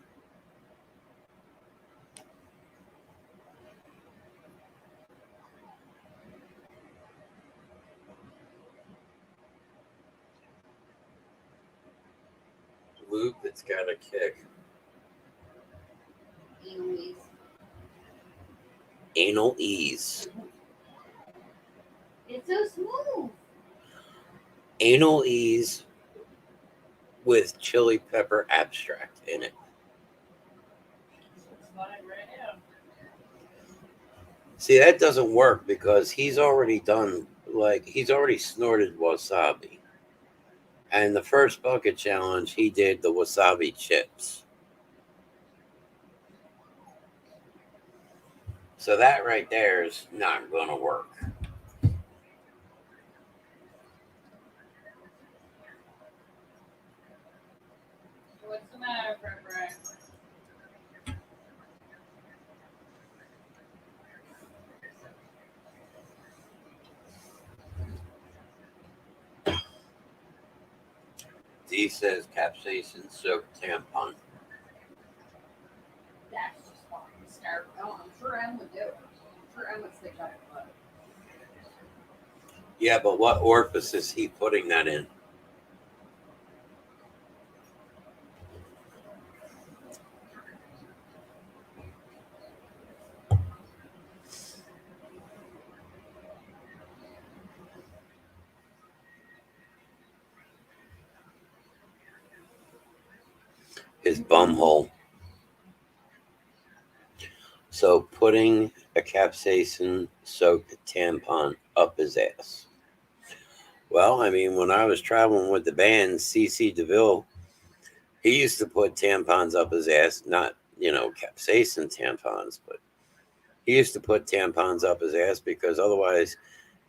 Lube that's got a kick. Anal ease. It's so smooth. Anal ease with chili pepper abstract in it. See, that doesn't work because he's already snorted wasabi. And the first bucket challenge, he did the wasabi chips. So that right there is not going to work. What's the matter, Fred? D says capsaicin soaked tampon. That's just fucking start. Oh, I'm sure Em would do it. I'm sure Em would stick that in butt. Yeah, but what orifice is he putting that in? His bum hole. So putting a capsaicin soaked tampon up his ass. Well, I mean, when I was traveling with the band, CC DeVille, he used to put tampons up his ass, not, capsaicin tampons, but he used to put tampons up his ass because otherwise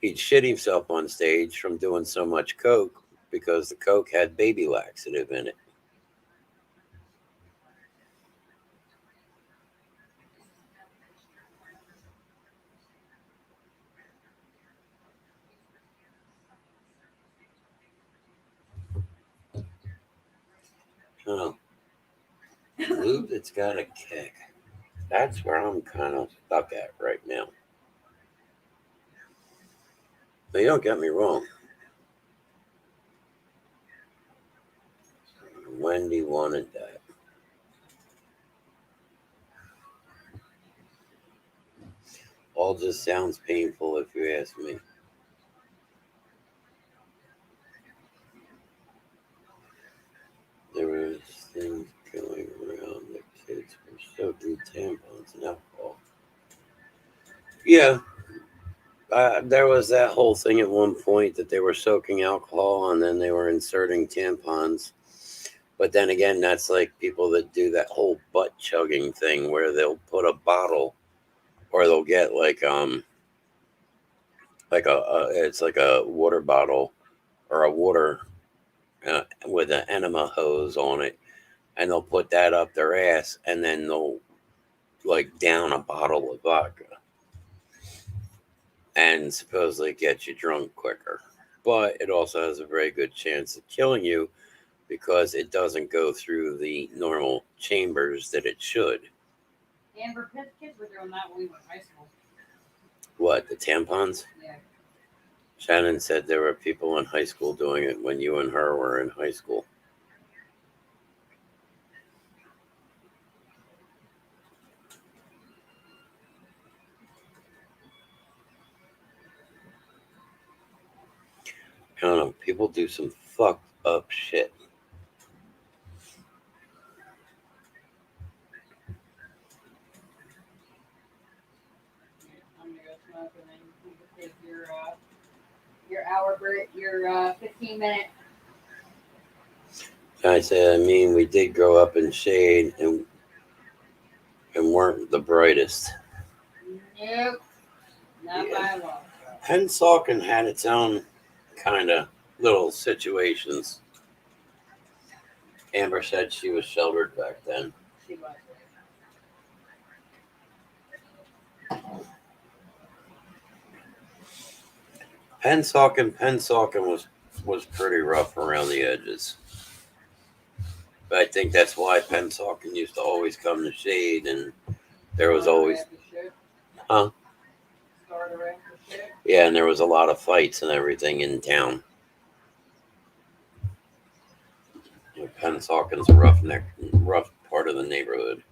he'd shit himself on stage from doing so much coke because the coke had baby laxative in it. Oh. Lube that's got a kick. That's where I'm kind of stuck at right now. But you don't get me wrong. Wendy wanted that. All just sounds painful if you ask me. There was things going around that kids were soaking tampons and alcohol. Yeah, there was that whole thing at one point that they were soaking alcohol and then they were inserting tampons. But then again, that's like people that do that whole butt chugging thing where they'll put a bottle, or they'll get it's like a water bottle or a water with an enema hose on it, and they'll put that up their ass, and then they'll down a bottle of vodka, and supposedly get you drunk quicker. But it also has a very good chance of killing you because it doesn't go through the normal chambers that it should. Amber, kids were doing that when we went to high school. What, the tampons? Yeah. Shannon said there were people in high school doing it when you and her were in high school. I don't know. People do some fucked up shit. I'm gonna go smoke, and then you can take your hour break, your 15-minute. I said, we did grow up in shade and weren't the brightest. Nope. Not by long. Pennsauken had its own kind of little situations. Amber said she was sheltered back then. She was. Pennsauken was pretty rough around the edges. But I think that's why Pennsauken used to always come to shade, and there was always... Huh? Yeah, and there was a lot of fights and everything in town. Pennsauken's a rough part of the neighborhood.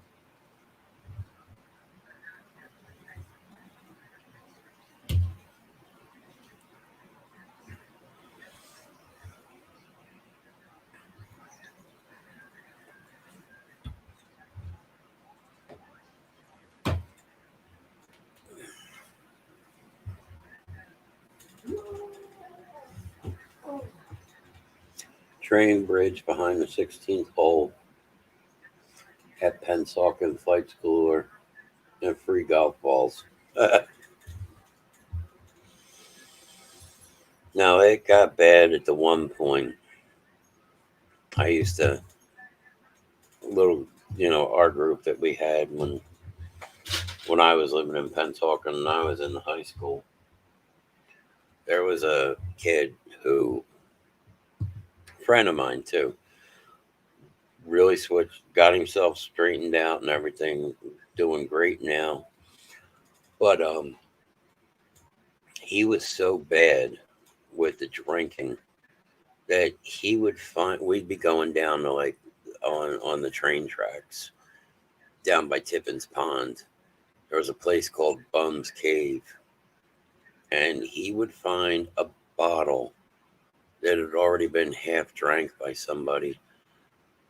Train bridge behind the 16th hole at Pennsauken Flight School and free golf balls. No, it got bad at the one point. I used to, our group that we had when I was living in Pennsauken and I was in high school. There was a kid who, friend of mine too, really got himself straightened out and everything, doing great now. But he was so bad with the drinking that we'd be going down to like on the train tracks down by Tippin's Pond. There was a place called Bum's Cave, and he would find a bottle that had already been half drank by somebody,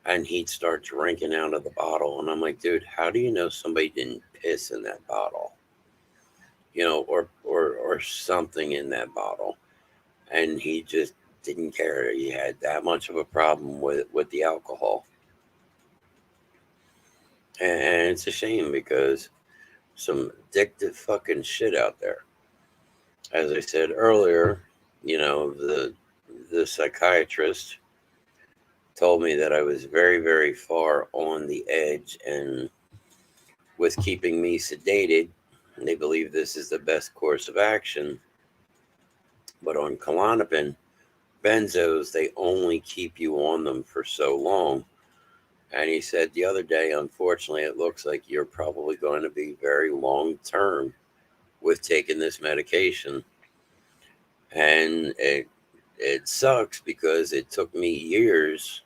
and he'd start drinking out of the bottle. And I'm like, dude, how do you know somebody didn't piss in that bottle? Or something in that bottle. And he just didn't care. He had that much of a problem with the alcohol. And it's a shame because some addictive fucking shit out there. As I said earlier, the psychiatrist told me that I was very, very far on the edge, and with keeping me sedated, they believe this is the best course of action. But on Klonopin, benzos, they only keep you on them for so long. And he said the other day, unfortunately, it looks like you're probably going to be very long term with taking this medication. And it sucks because it took me years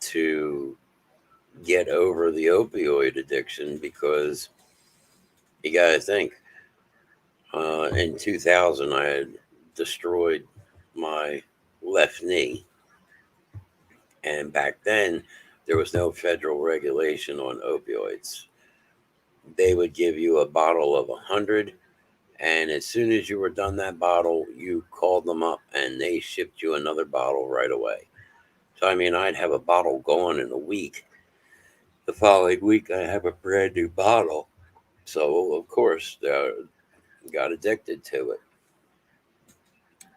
to get over the opioid addiction, because you got to think, in 2000, I had destroyed my left knee. And back then, there was no federal regulation on opioids. They would give you a bottle of 100, and as soon as you were done that bottle, you called them up and they shipped you another bottle right away. So, I'd have a bottle gone in a week. The following week, I have a brand new bottle. So, of course, got addicted to it.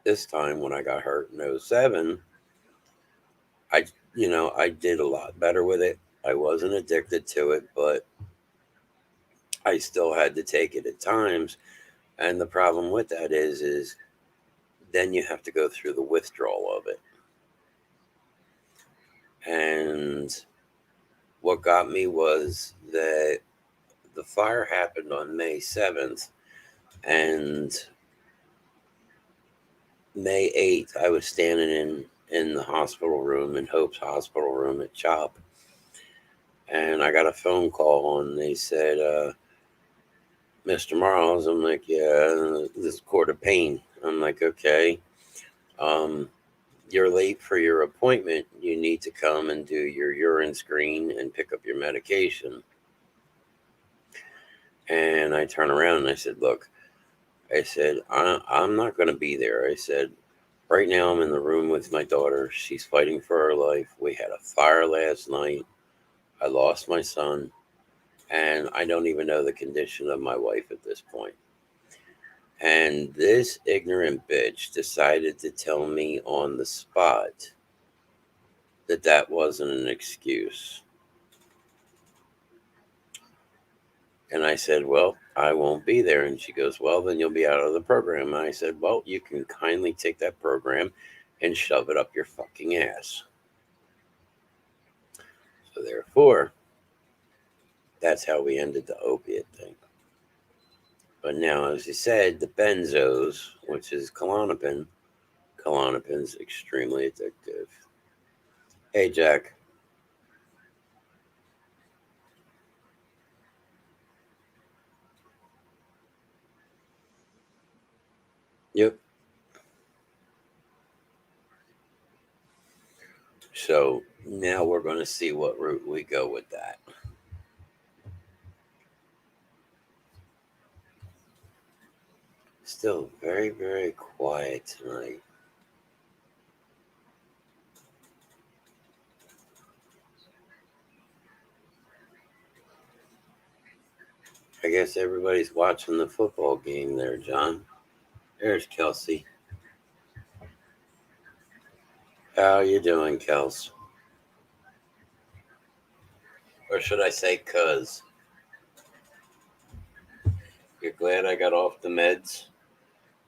This time, when I got hurt in 2007, I did a lot better with it. I wasn't addicted to it, but I still had to take it at times. And the problem with that is then you have to go through the withdrawal of it. And what got me was that the fire happened on May 7th, and May 8th, I was standing in the hospital room, in Hope's hospital room at CHOP, and I got a phone call, and they said, Mr. Miles, I'm like, yeah, this Court of Pain. I'm like, okay, you're late for your appointment. You need to come and do your urine screen and pick up your medication. And I turn around and I said, look, I said, I'm not going to be there. I said, right now I'm in the room with my daughter. She's fighting for her life. We had a fire last night. I lost my son. And I don't even know the condition of my wife at this point. And this ignorant bitch decided to tell me on the spot that that wasn't an excuse. And I said, well, I won't be there. And she goes, well, then you'll be out of the program. And I said, well, you can kindly take that program and shove it up your fucking ass. So therefore, that's how we ended the opiate thing. But now, as you said, the benzos, which is Klonopin's extremely addictive. Hey, Jack. Yep. So now we're going to see what route we go with that. Still very, very quiet tonight. I guess everybody's watching the football game there, John. There's Kelsey. How you doing, Kels? Or should I say cuz? You're glad I got off the meds?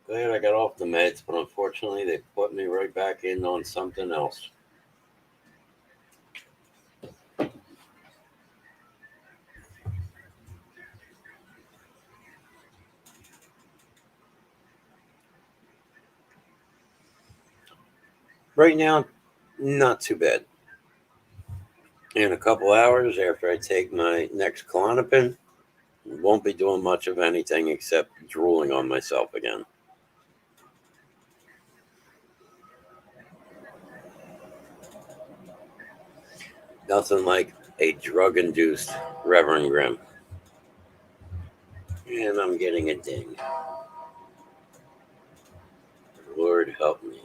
Glad I got off the meds, but unfortunately they put me right back in on something else. Right now, not too bad. In a couple hours after I take my next Klonopin, won't be doing much of anything except drooling on myself again. Nothing like a drug-induced Reverend Grimm. And I'm getting a ding. Lord help me.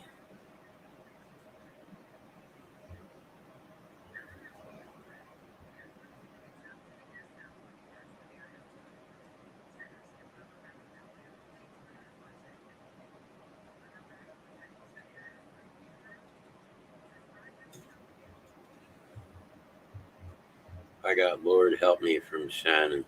I got Lord help me from Shannon.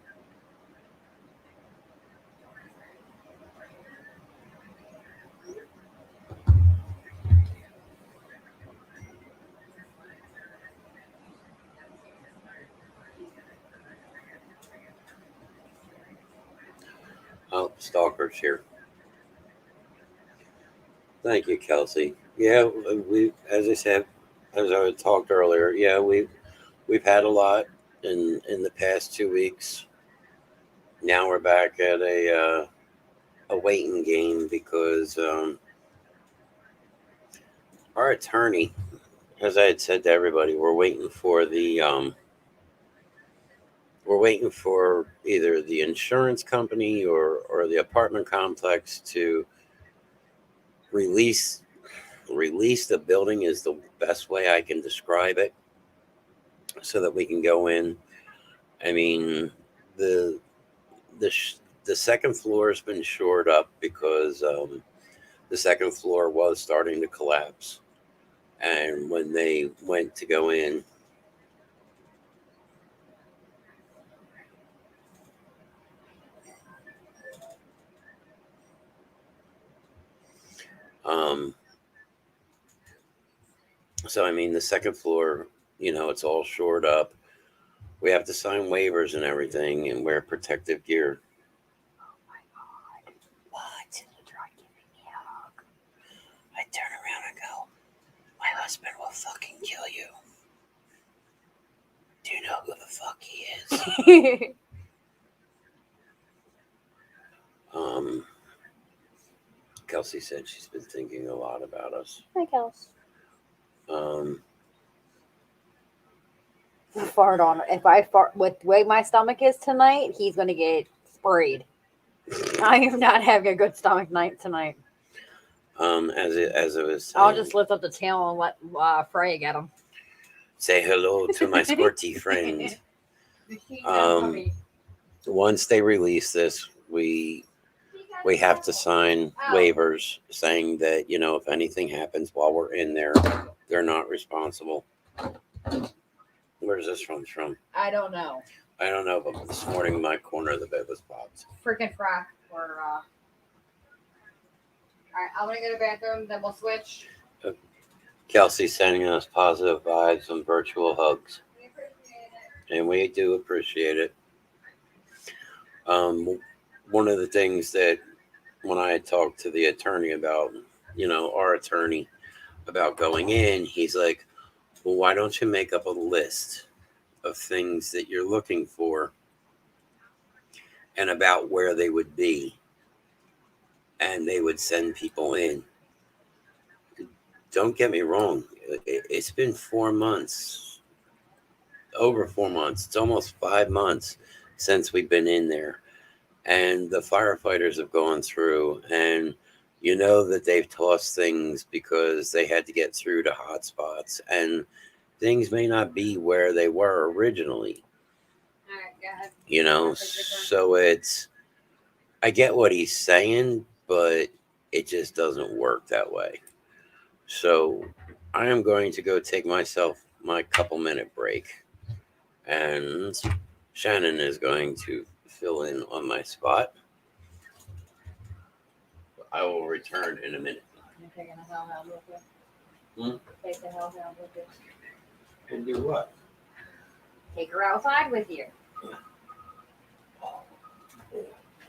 Oh, Stalker's here. Thank you, Kelsey. Yeah, we, as I said, as I talked earlier, yeah, we've had a lot in the past 2 weeks. Now we're back at a waiting game because our attorney, as I had said to everybody, we're waiting for either the insurance company or the apartment complex to release the building is the best way I can describe it, so that we can go in. I mean, the the second floor has been shored up because the second floor was starting to collapse, and when they went to go in, so I mean the second floor it's all shored up. We have to sign waivers and everything and wear protective gear. Oh my God. What? Try giving me a hug. I turn around and go, my husband will fucking kill you. Do you know who the fuck he is? Kelsey said she's been thinking a lot about us. Hi, Kels. Fart on. If I fart with the way my stomach is tonight, he's gonna get sprayed. I am not having a good stomach night tonight. As it was saying, I'll just lift up the tail and let Freya get him. Say hello to my squirty friend. Once they release this, we have to sign waivers saying that, if anything happens while we're in there, they're not responsible. Where's this from? I don't know. But this morning my corner of the bed was popped. Freaking frack. Alright, I'm gonna go to the bathroom, then we'll switch. Kelsey's sending us positive vibes and virtual hugs. And we do appreciate it. One of the things that when I had talked to the attorney about, our attorney about going in, he's like, well, why don't you make up a list of things that you're looking for and about where they would be? And they would send people in. Don't get me wrong. It's been 4 months, over 4 months. It's almost 5 months since we've been in there. And the firefighters have gone through, and that they've tossed things because they had to get through to hot spots, and things may not be where they were originally. All right, go ahead. So I get what he's saying, but it just doesn't work that way. So I am going to go take myself my couple-minute break, and Shannon is going to fill in on my spot. I will return in a minute. You're taking a hellhound with you? Take the hellhound with you. And do what? Take her outside with you.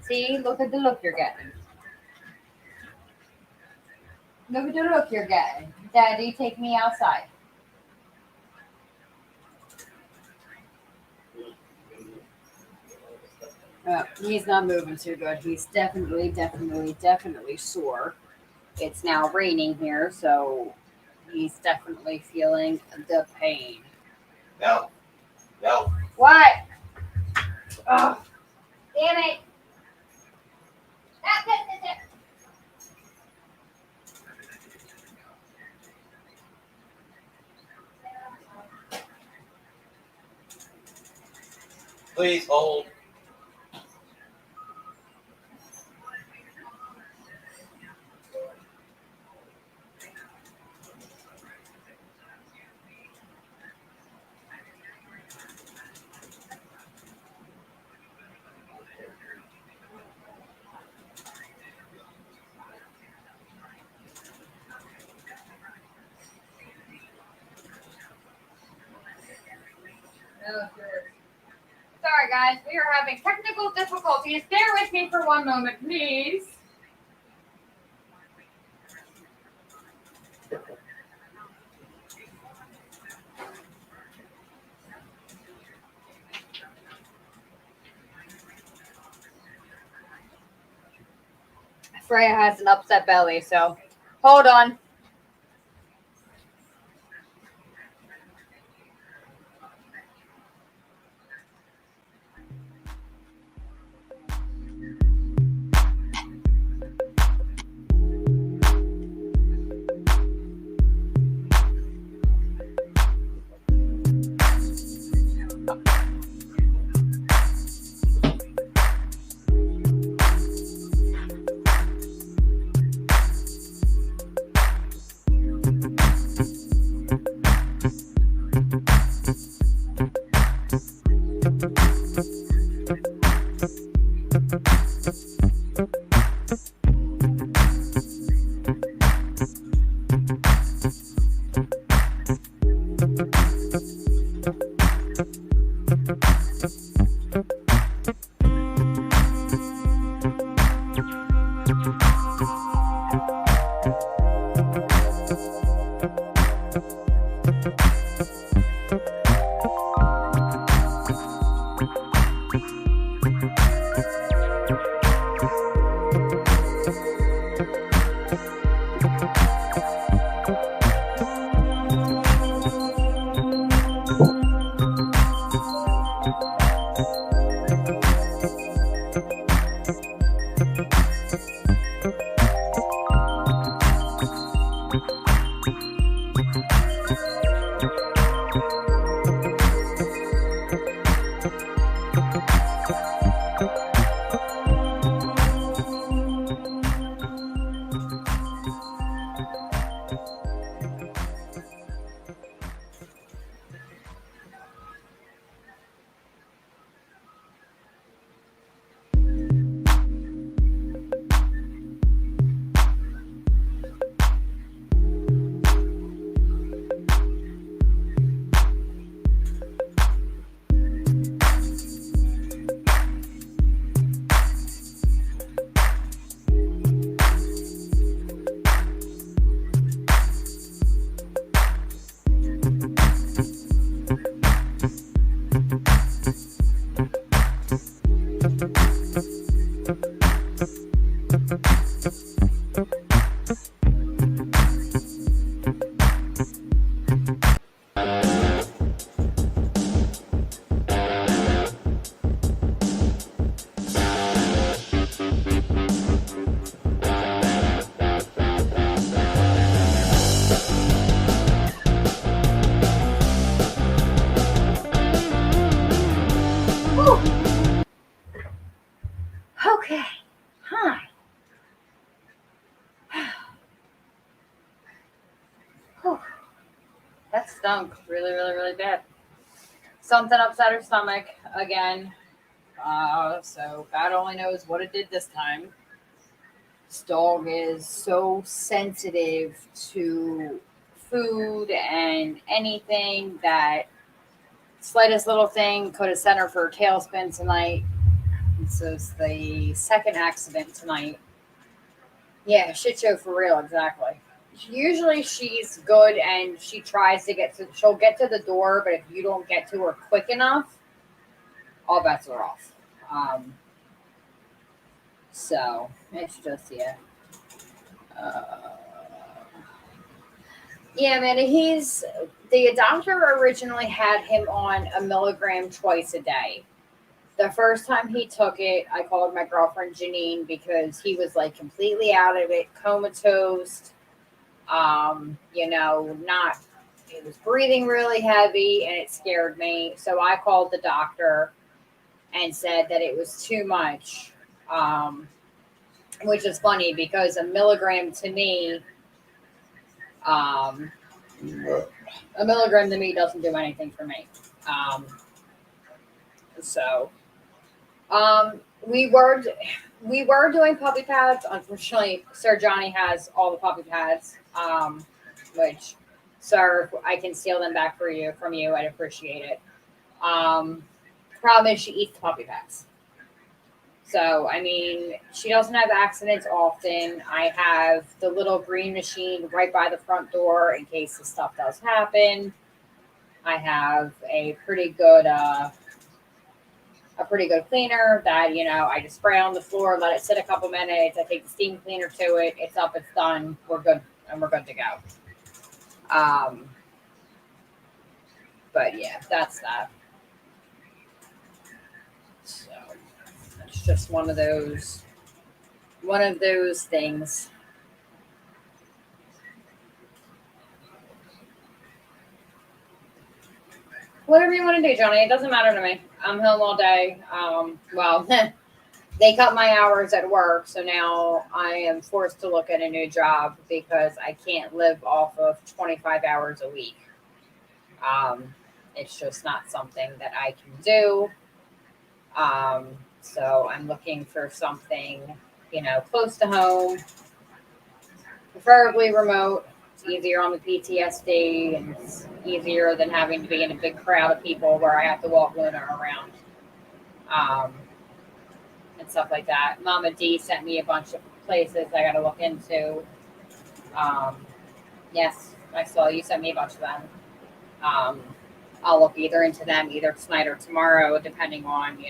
See, look at the look you're getting. Look at the look you're getting. Daddy, take me outside. He's not moving too good. He's definitely sore. It's now raining here, so he's definitely feeling the pain. No. What? Oh, damn it. Please hold. Sorry, guys. We are having technical difficulties. Bear with me for one moment, please. Freya has an upset belly, so hold on. Okay. Hi. That stunk really, really, really bad. Something upset her stomach again. So God only knows what it did this time. This dog is so sensitive to food and anything that slightest little thing could have sent her for a tailspin tonight. This is the second accident tonight. Yeah, shit show for real, exactly. Usually she's good and she tries to she'll get to the door, but if you don't get to her quick enough, all bets are off. So it's just, yeah. Yeah, man, the doctor originally had him on a milligram twice a day. The first time he took it, I called my girlfriend Janine because he was like completely out of it, comatose. He was breathing really heavy and it scared me. So I called the doctor and said that it was too much. Which is funny because a milligram to me doesn't do anything for me. We were doing puppy pads. Unfortunately, Sir Johnny has all the puppy pads, which, sir, I can steal them back from you. I'd appreciate it. Problem is she eats the puppy pads. So, I mean, she doesn't have accidents often. I have the little green machine right by the front door in case the stuff does happen. I have a pretty good cleaner that, I just spray on the floor, let it sit a couple minutes. I take the steam cleaner to it. It's up, it's done. We're good, and we're good to go. But yeah, that's that. So it's just one of those things. Whatever you want to do, Johnny. It doesn't matter to me. I'm home all day. They cut my hours at work, so now I am forced to look at a new job because I can't live off of 25 hours a week. It's just not something that I can do. So I'm looking for something, close to home, preferably remote. It's easier on the PTSD and it's easier than having to be in a big crowd of people where I have to walk Luna around. And stuff like that. Mama D sent me a bunch of places I got to look into. Yes, I saw you sent me a bunch of them. I'll look either into them either tonight or tomorrow, depending on,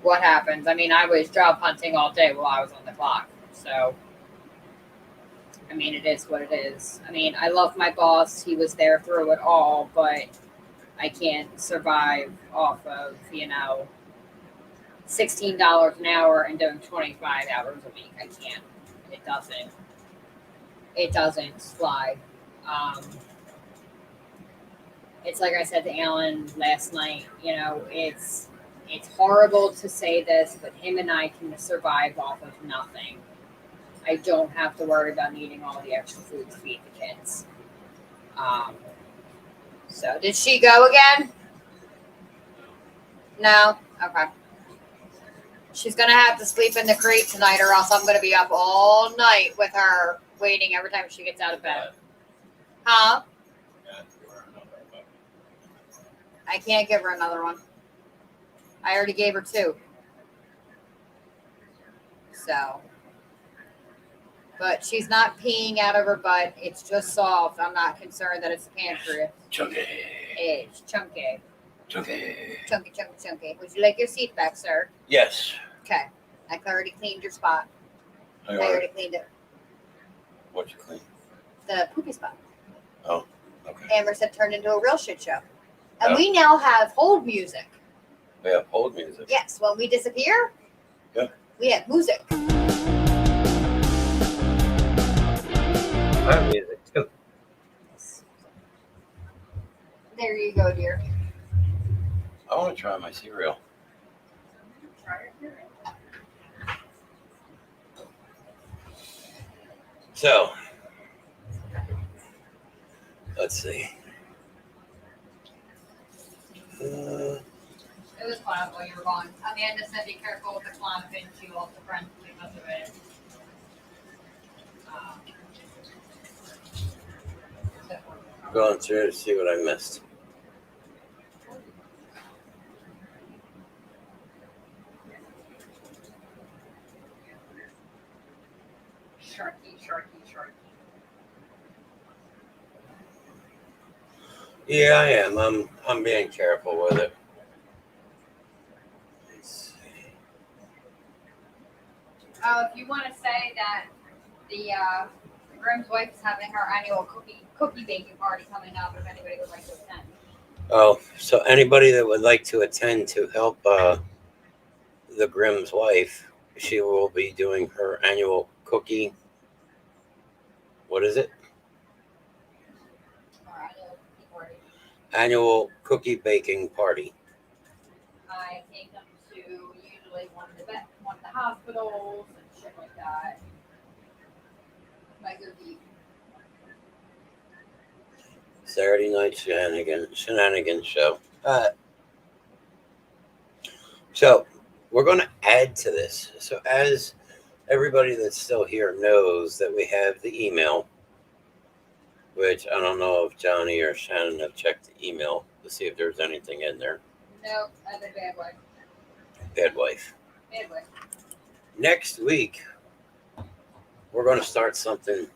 what happens. I mean, I was job hunting all day while I was on the clock. So, I mean, it is what it is. I mean, I love my boss. He was there through it all, but I can't survive off of, $16 an hour and doing 25 hours a week. I can't. It doesn't. It doesn't fly. It's like I said to Alan last night. It's horrible to say this, but him and I can survive off of nothing. I don't have to worry about needing all the extra food to feed the kids. So did she go again? No? Okay. She's going to have to sleep in the crate tonight, or else I'm going to be up all night with her waiting every time she gets out of bed. Huh? I can't give her another one. I already gave her 2. So. But she's not peeing out of her butt. It's just soft. I'm not concerned that it's pancreas. Chunky. It's chunky. Chunky. Chunky, chunky, chunky. Would you like your seat back, sir? Yes. Okay. I already cleaned your spot. I already cleaned it. What you clean? The poopy spot. Oh, okay. Amber said turned into a real shit show. And Oh. we now have hold music. We have hold music. Yes, when we disappear, Yeah. we have music. I have music too. There you go, dear. I want to try my cereal. So, let's see. It was fun while you were gone. Amanda said be careful with the clonopin. She lost a friend because of it. Going through to see what I missed. Sharky. Yeah, I am. I'm being careful with it. Let's see. Oh, if you want to say that the Grimm's wife is having her annual cookie baking party coming up, if anybody would like to attend. Oh, so anybody that would like to attend to help the Grimm's wife, she will be doing her annual cookie. What is it? Or annual cookie party. Annual cookie baking party. I take them to usually one of the hospitals and shit like that. Like their beef. Saturday night shenanigans show. So we're going to add to this. So as everybody that's still here knows that we have the email, which I don't know if Johnny or Shannon have checked the email to see if there's anything in there. No, that's a bad wife. Bad wife. Bad wife. Next week, we're going to start something.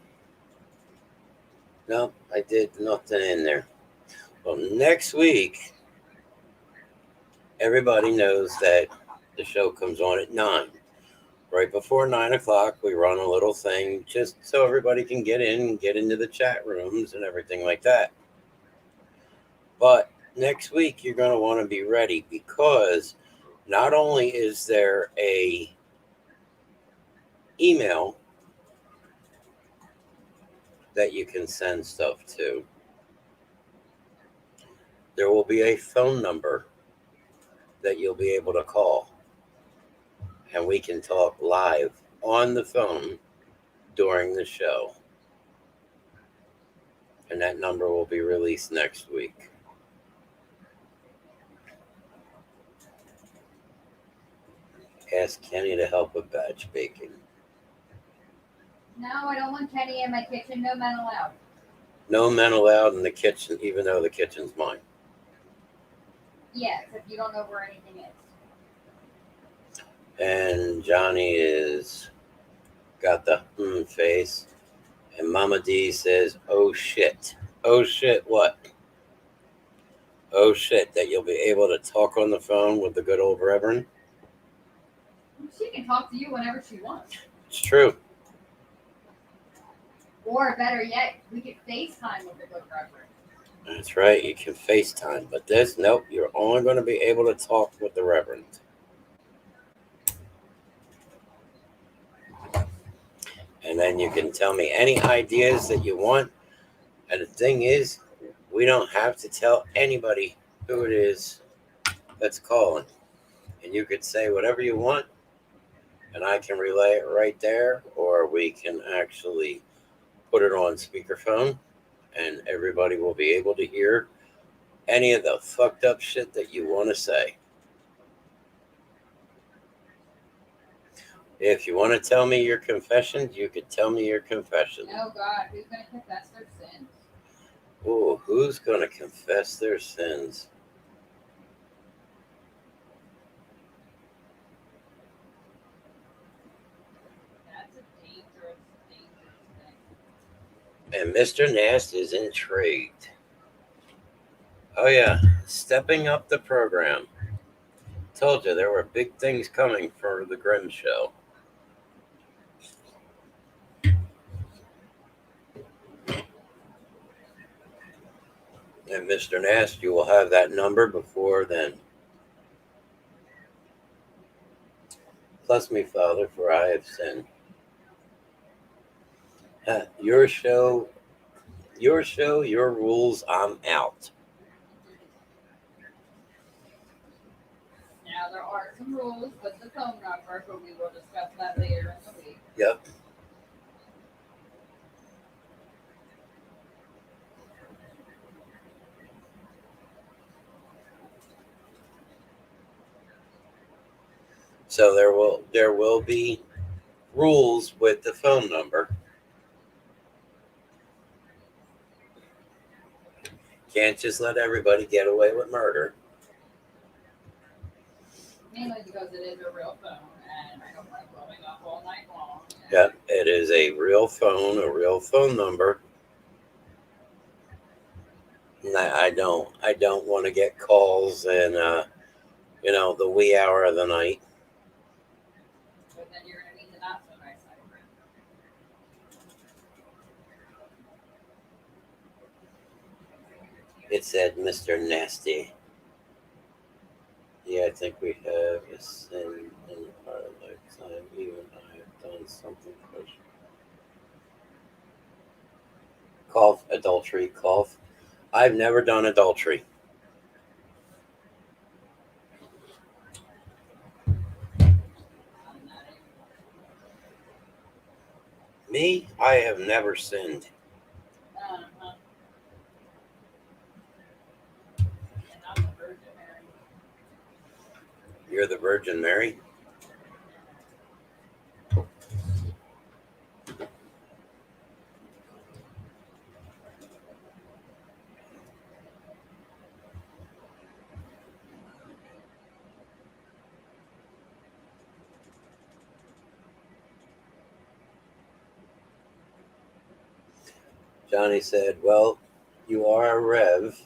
No, I did nothing in there. Well, next week, everybody knows that the show comes on at 9. Right before 9 o'clock, we run a little thing just so everybody can get in, get into the chat rooms and everything like that. But next week, you're going to want to be ready because not only is there a email that you can send stuff to, there will be a phone number that you'll be able to call. And we can talk live on the phone during the show. And that number will be released next week. Ask Kenny to help with batch baking. No, I don't want Kenny in my kitchen. No men allowed. No men allowed in the kitchen, even though the kitchen's mine. Yeah, except you don't know where anything is. And Johnny is got the face. And Mama D says, oh shit. Oh shit, what? Oh shit, that you'll be able to talk on the phone with the good old Reverend. She can talk to you whenever she wants. It's true. Or better yet, we could FaceTime with the good reverend. That's right. You can FaceTime, but this, nope. You're only going to be able to talk with the Reverend. And then you can tell me any ideas that you want. And the thing is, we don't have to tell anybody who it is that's calling. And you could say whatever you want, and I can relay it right there, or we can actually put it on speakerphone, and everybody will be able to hear any of the fucked up shit that you want to say. If you want to tell me your confessions, you could tell me your confession. Oh God, who's gonna confess their sins? Oh, who's going to confess their sins? That's a dangerous, dangerous thing. And Mr. Nast is intrigued. Oh, yeah. Stepping up the program. Told you there were big things coming for the Grimm Show. And Mr. Nast, you will have that number before then. Bless me, Father, for I have sinned. Your show, your rules, I'm out. Now there are some rules with the phone number, but we will discuss that later in the week. Yep. So there will be rules with the phone number. Can't just let everybody get away with murder. Mainly because it is a real phone, and I don't want it blowing up all night long. Yep, it is a real phone number. And I don't want to get calls in the wee hour of the night. But then you're gonna meet the not so nice side of it. It said Mr. Nasty. Yeah, I think we have a sin in our lifetime. Even I have done something questionable. Cough, adultery, cough. I've never done adultery. I'm not Me, I have never sinned. uh-huh. And I'm the Virgin Mary. You're the Virgin Mary? Johnny said, well, you are a Rev,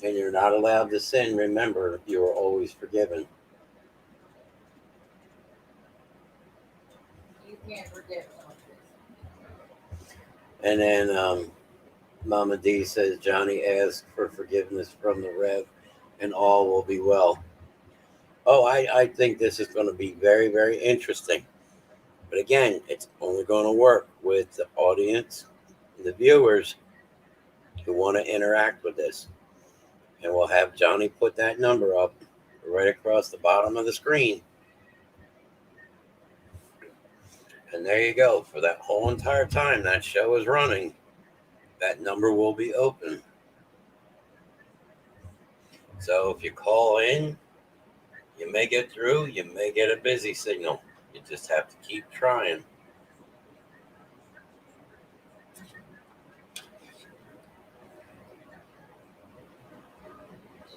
and you're not allowed to sin. Remember, you are always forgiven. You can't forget something. And then Mama D says, Johnny asked for forgiveness from the Rev, and all will be well. Oh, I think this is going to be very, very interesting. But again, it's only going to work with the audience, the viewers who want to interact with this. And we'll have Johnny put that number up right across the bottom of the screen. And there you go. For that whole entire time that show is running, that number will be open. So if you call in, you may get through, you may get a busy signal. You just have to keep trying.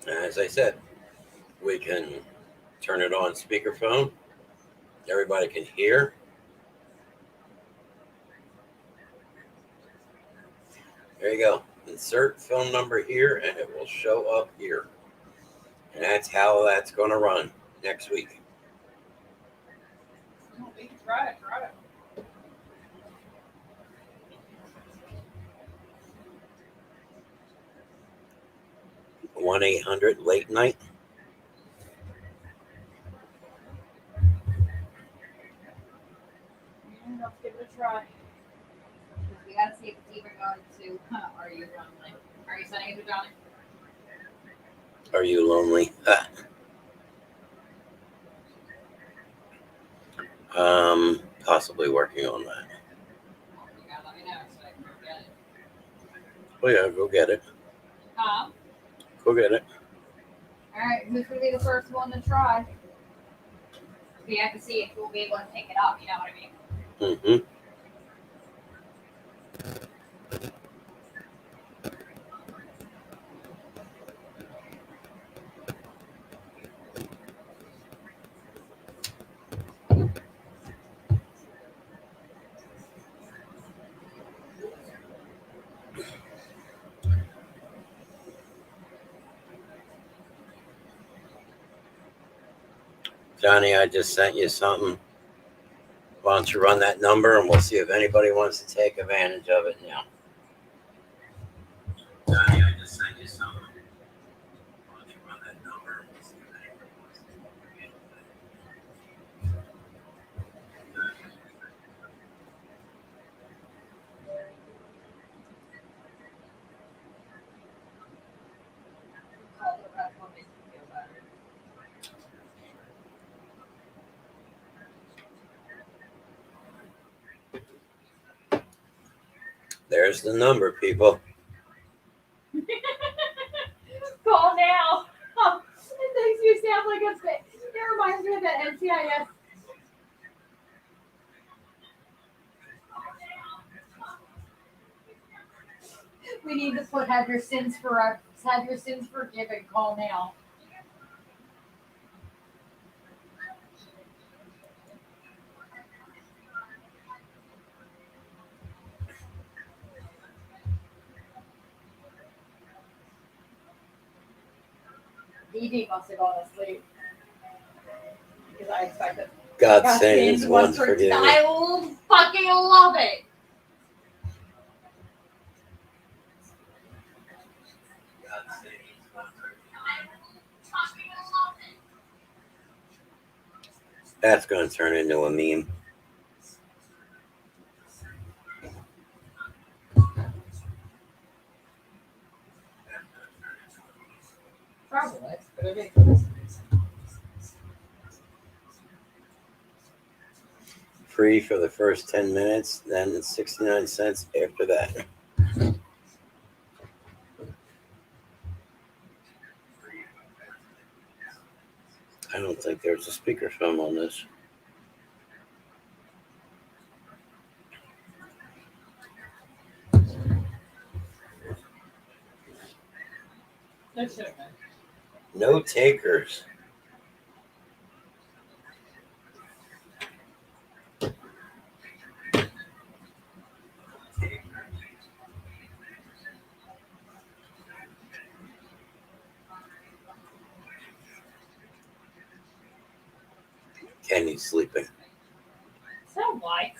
And as I said, we can turn it on speakerphone. Everybody can hear. There you go. Insert phone number here and it will show up here. And that's how that's going to run next week. Oh, we can try it. 1-800 late night. Let's give it a try. We gotta see if it's even going to. Are you lonely? Are you sending it to Johnny? Are you lonely? Possibly working on that. You gotta let me know so I can go get it. Oh yeah, go get it. Go get it. All right, who's gonna be the first one to try? We have to see if we'll be able to pick it up. You know what I mean? Mm-hmm. Johnny, I just sent you something. Why don't you run that number and we'll see if anybody wants to take advantage of it now. Johnny, I just sent you something. Why don't you run that number and we'll see if anybody wants to take advantage of it. There's the number, people. Call now. It makes you sound like a fit. It reminds me of that NCIS. We need to put have your sins forgiven. Call now. DD must have gone to sleep because I expected. God sends one forgiven. I fucking love it. That's going to turn into a meme. Probably, but it is. Free for the first 10 minutes, then it's 69 cents after that. I don't think there's a speakerphone on this. That should have been. No takers. Kenny's sleeping. So what?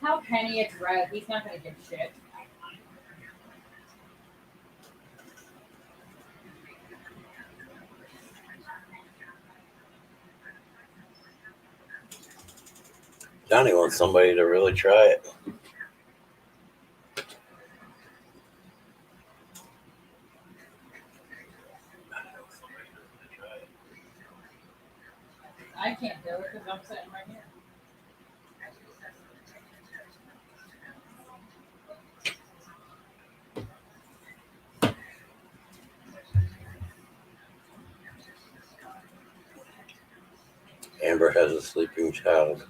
Tell Kenny it's red. He's not gonna give shit. Johnny wants somebody to really try it. I can't do it because I'm sitting right here. Amber has a sleeping child.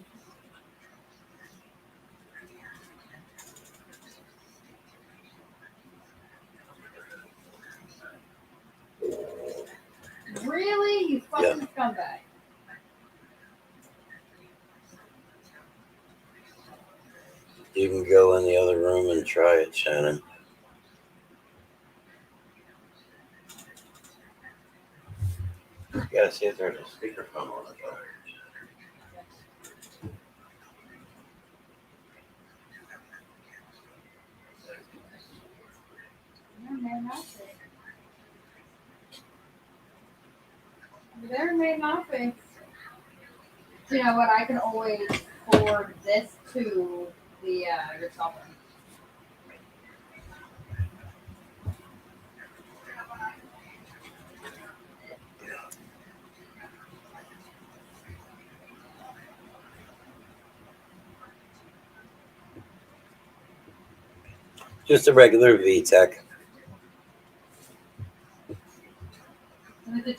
Really? You fucking scumbag. You can go in the other room and try it, Shannon. Yeah, see if there's a speakerphone on it though. No, may not be. There may not be. So you know what? I can always forward this to the your cell phone. Just a regular VTech. It was a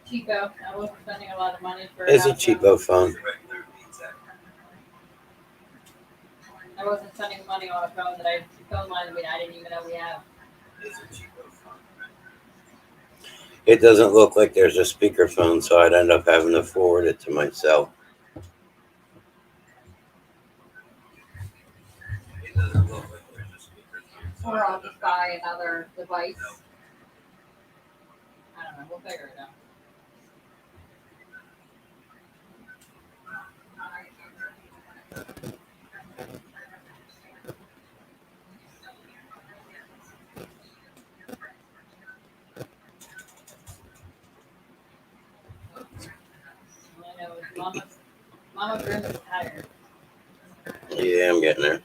cheapo. I wasn't spending a lot of money for It's a that, so cheapo phone. I wasn't spending money on a phone that phone line that I didn't even know we have. It doesn't look like there's a speakerphone, so I'd end up having to forward it to myself. Or I'll just buy another device. I don't know. We'll figure it out. All I know is Mama Grimm is tired. Yeah, I'm getting there.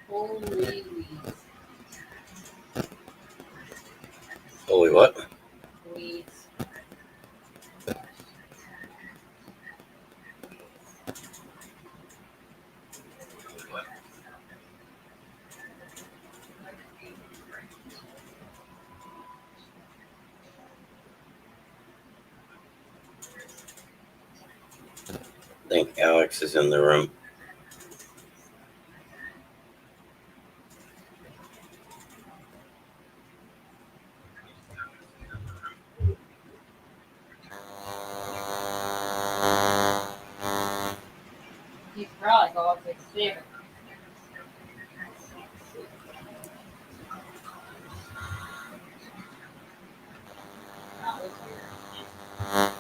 Holy weeds. Holy what? Weeds. I think Alex is in the room. He's probably going to see it. That was weird.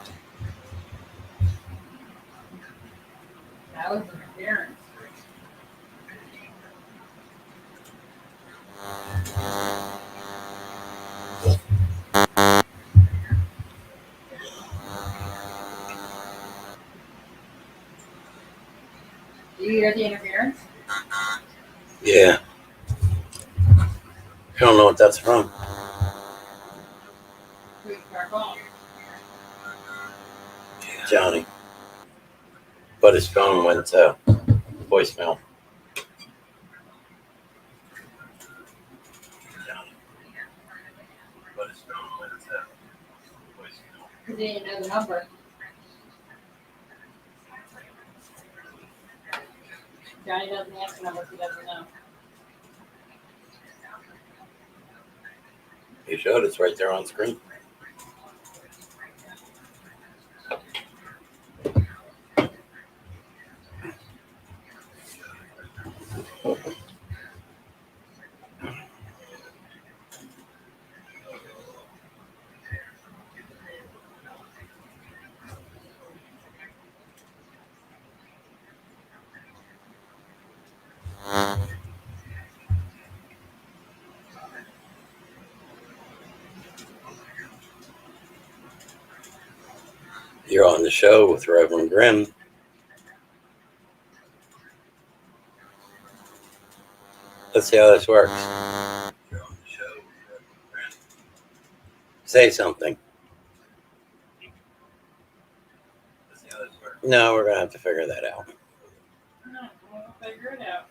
That was interference. Do you hear the interference? Yeah. I don't know what that's from. Who's our phone? Johnny. But his phone went to voicemail. Because he didn't know the number. Johnny doesn't answer numbers he doesn't know. You showed it's right there on screen. You're on the show with Rev Grimm. Let's see how this works. Say something. No, we're going to have to figure that out. No, we'll figure it out.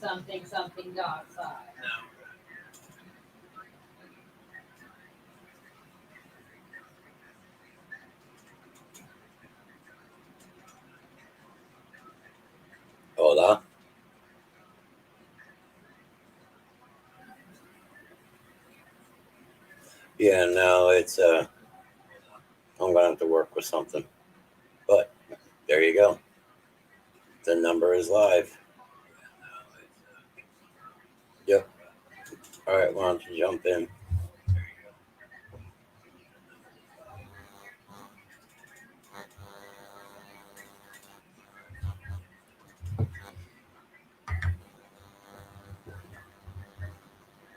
Something dog side. Yeah, no, it's I'm gonna have to work with something. But there you go. The number is live. Yep. All right, why don't you jump in?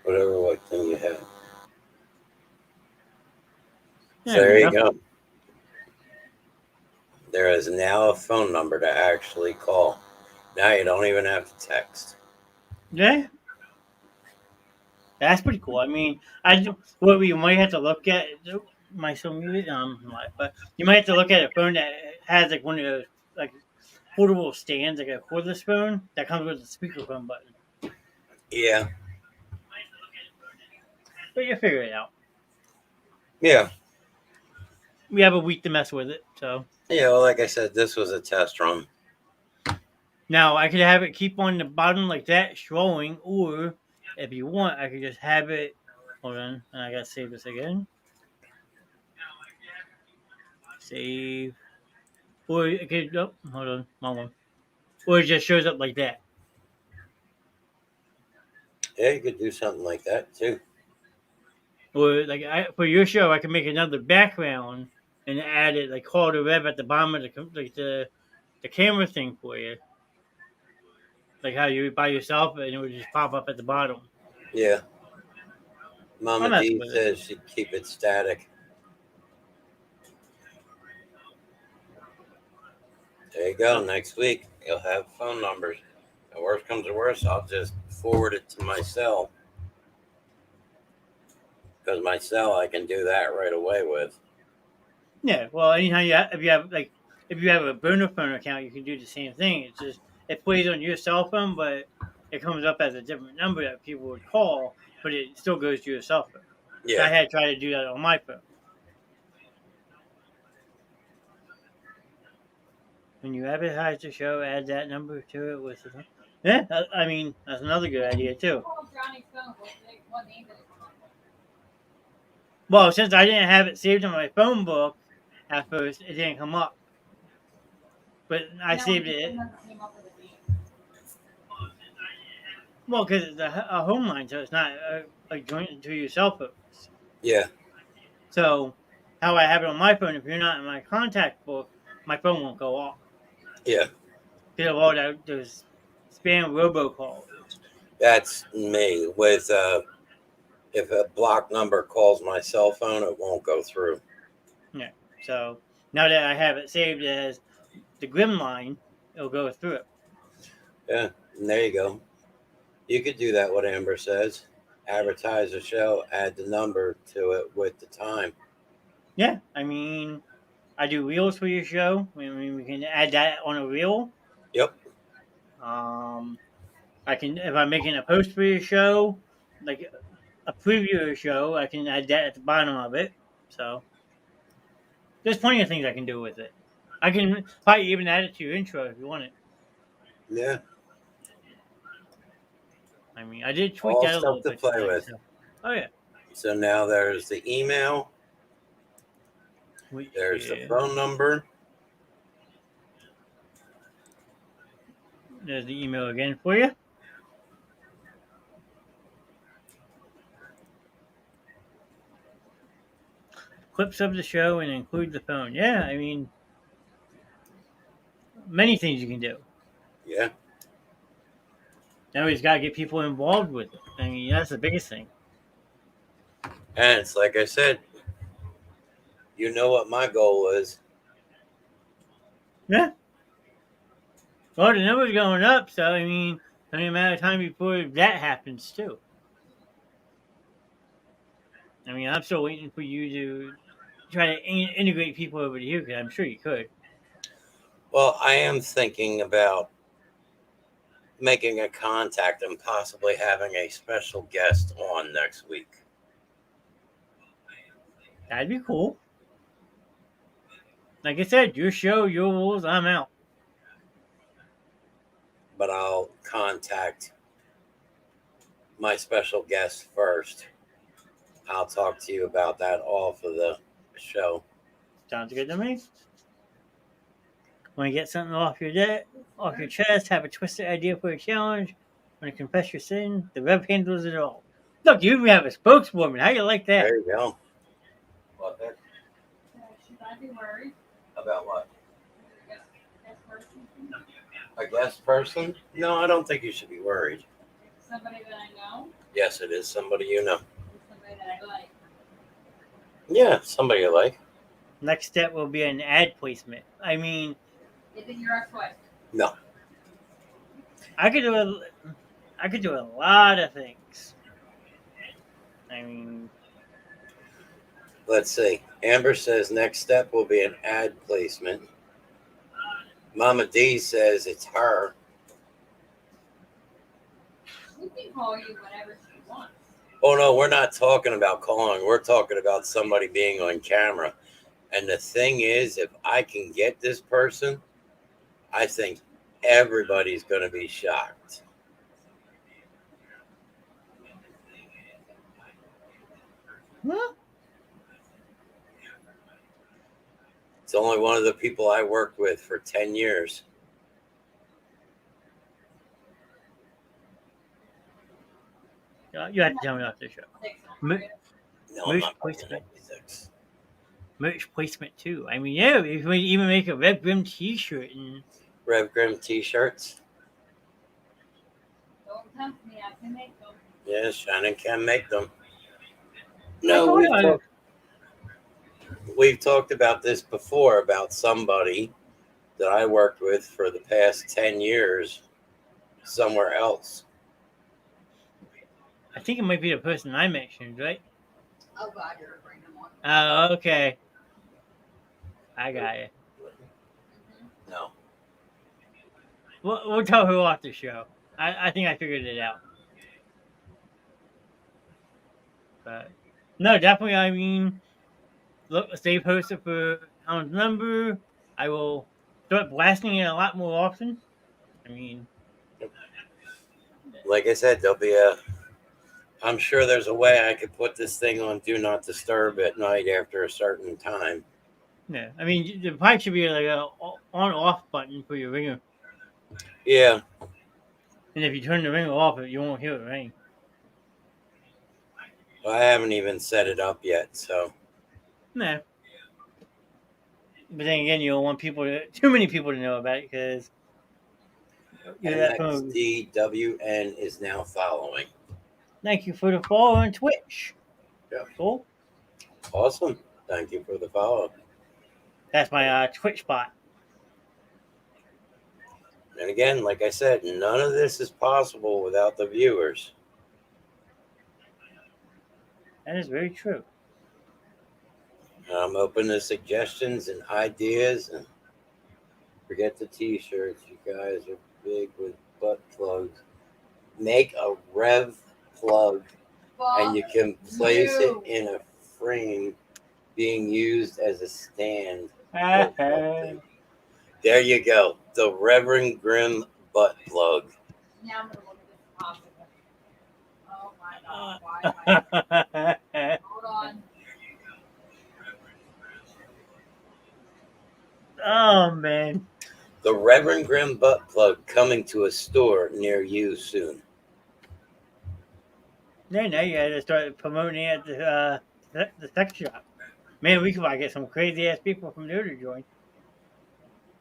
Whatever what thing you have. So There there we you go. go. There is now a phone number to actually call. Now you don't even have to text. Yeah, that's pretty cool. I mean, what we might have to look at my son muted but you might have to look at a phone that has like one of those like portable stands, like a cordless phone that comes with a speakerphone button. Yeah. But you figure it out. Yeah. We have a week to mess with it, so Yeah, well, like I said, this was a test run. now I could have it keep on the bottom like that, showing, or if you want, I could just have it. Hold on, and I gotta save this again. Save. Or it could. Oh, hold on, wrong one. Or it just shows up like that. Yeah, you could do something like that too. Or like for your show, I can make another background and add it like call to Rev at the bottom of the camera thing for you, like how you by yourself and it would just pop up at the bottom. Yeah. I'm Mama messing D with it. says she'd keep it static. There you go. So, Next week, you'll have phone numbers. If worst comes to worst, I'll just forward it to my cell. Because my cell, I can do that right away with. yeah, well, anytime if you have a burner phone account, you can do the same thing. It's just it plays on your cell phone, but it comes up as a different number that people would call, but it still goes to your cell phone. So I Yeah. had to try to do that on my phone. When you advertise the show, add that number to it with the. Yeah, I mean that's another good idea too. Call Johnny's phone. What name did it come up with? Well, since I didn't have it saved on my phone book at first, it didn't come up. But I No, saved his phone it. never came up with a name. Well, because it's a home line, so it's not a joint to your cell phones. Yeah. So how I have it on my phone, if you're not in my contact book, my phone won't go off. Yeah. Because of all those spam robocalls. That's me. With if a block number calls my cell phone, it won't go through. Yeah. So now that I have it saved as the Grimm line, it'll go through it. Yeah. And there you go. You could do that, what Amber says. Advertise the show, add the number to it with the time. Yeah, I mean, I do reels for your show. I mean, we can add that on a reel. Yep. Um, I can if I'm making a post for your show, like a preview of your show, I can add that at the bottom of it. So there's plenty of things I can do with it. I can probably even add it to your intro if you want it. Yeah. I mean, I did tweak All that a stuff little to bit play tonight. with. So, oh yeah, So now there's the email, which there's the phone number. there's the email again for you. Clips of the show and include the phone. Yeah, I mean, many things you can do. Yeah. Now we just gotta get people involved with it. I mean, that's the biggest thing. And it's like I said, you know what my goal is. Yeah. Well, the number's going up, so I mean, it's only a matter of time before that happens too. I mean, I'm still waiting for you to try to integrate people over to you because I'm sure you could. Well, I am thinking about making a contact and possibly having a special guest on next week. That'd be cool. Like I said, your show, your rules, I'm out. But I'll contact my special guest first. I'll talk to you about that off of the show. Sounds good to me. Want to get something off your chest, have a twisted idea for a challenge, want to confess your sin, the Rev handles it all. Look, you even have a spokeswoman. How you like that? There you go. What? Should I be worried? About what? Guest person? A guest person? No, I don't think you should be worried. Somebody that I know? Yes, it is somebody you know. Somebody that I like. Yeah, somebody you like. Next step will be an ad placement. I mean, Is it your ex-wife? No. I could do a lot of things. I mean, Let's see. Amber says next step will be an ad placement. Mama D says it's her. We can call you whenever she wants. Oh no, we're not talking about calling. We're talking about somebody being on camera. And the thing is, if I can get this person, I think everybody's going to be shocked. huh? It's only one of the people I worked with for 10 years. You have to tell me off the show. No, I'm Merch not placement. 96. Merch placement too. I mean, yeah, if we even make a Rev Grimm T-shirt and Rev Grimm t-shirts. Don't tempt me. I can make them. Yeah, Shannon can make them. I No, thought we've talked about this before, about somebody that I worked with for the past 10 years somewhere else. I think it might be the person I mentioned, right? Oh, God, you're bringing them on. Oh, okay. I got it. No. We'll tell who off the show. I think I figured it out. But no, definitely. I mean, look, stay posted for Alan's number. I will start blasting it a lot more often. I mean, Like I said, I'm sure there's a way I could put this thing on Do Not Disturb at night after a certain time. yeah. I mean, there probably should be like a on-off button for your ringer, Yeah. and if you turn the ringer off, you won't hear it ring. Well, I haven't even set it up yet, so. Nah. But then again, you don't want too many people to know about it because that phone. NXDWN is now following. Thank you for the follow on Twitch. Yeah. Cool. Awesome. Thank you for the follow. That's my Twitch bot. And again, like I said, none of this is possible without the viewers. That is very true. I'm open to suggestions and ideas. And forget the t-shirts. You guys are big with butt plugs. Make a Rev plug, and you can place it in a frame being used as a stand. There you go. The Reverend Grimm butt plug. Now I'm going to look at this possible. Oh, my God. Why am I... Hold on. Oh, man. The Reverend Grimm butt plug coming to a store near you soon. Yeah, now you got to start promoting it at the sex shop. Man, we could probably get some crazy ass people from there to join.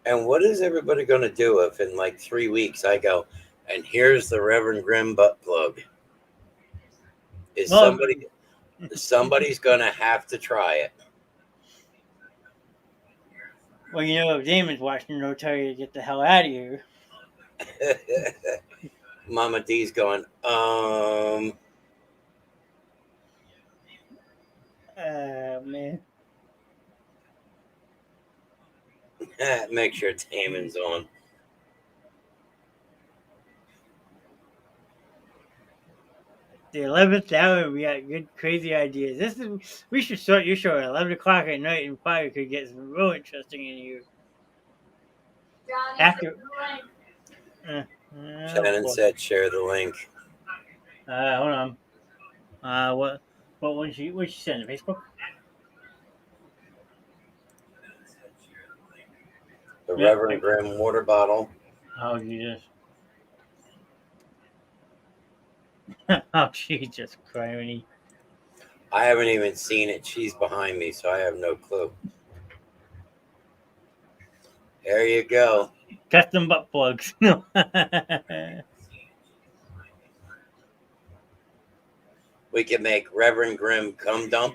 And what is everybody going to do if in like 3 weeks I go, and here's the Reverend Grimm butt plug? Somebody's going to have to try it. Well, you know, if Damon's watching, they'll tell you to get the hell out of here. Mama D's going, man. make sure Damon's on. The 11th hour, we got good, crazy ideas. We should start your show at 11 o'clock at night and probably could get some real interesting in here. Johnny, After. Shannon said share the link. Hold on. But what she said on Facebook? The Yeah, Reverend Grimm water bottle. Oh, Jesus. Oh, Jesus Christ. I haven't even seen it. She's behind me, so I have no clue. There you go. Custom butt plugs. No. We can make Reverend Grimm cum dump.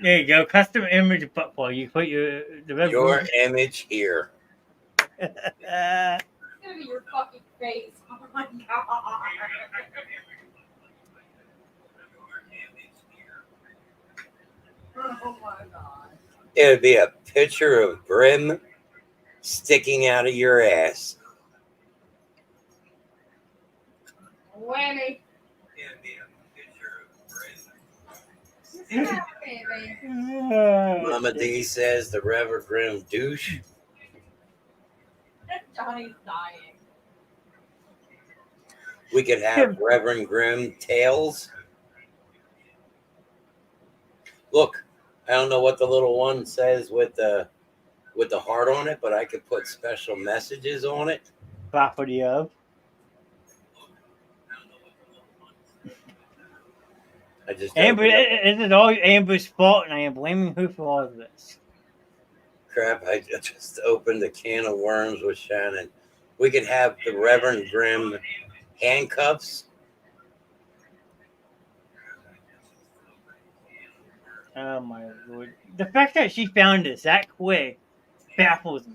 There you go. Custom image butt plug. You put the Rev Your Grimm. image here. It's gonna be your fucking face. Oh my god. Oh my god. It would be a picture of Grimm sticking out of your ass. Whammy. It'd be a picture of Grimm. Yeah, baby. Mama D says the Reverend Grimm douche. Johnny's dying. We could have Reverend Grimm tails. Look, I don't know what the little one says with the heart on it, but I could put special messages on it. Property of. I just Amber, opened up- it is all Amber's fault, and I am blaming her for all of this. crap. I just opened a can of worms with Shannon. We could have the Reverend Grimm handcuffs. Oh my lord! The fact that she found this that quick baffles me.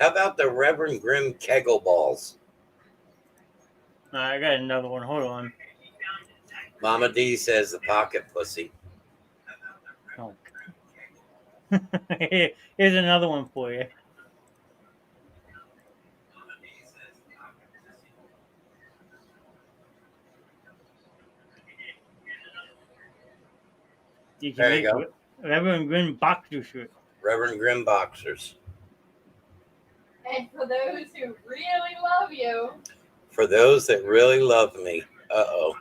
How about the Reverend Grimm kegel balls? I got another one. Hold on. Mama D says the pocket pussy. Oh. Here's another one for you. You can There make you go. Reverend Grimm boxer shirt. Reverend Grimm boxers. And for those who really love you, For those that really love me. Uh-oh.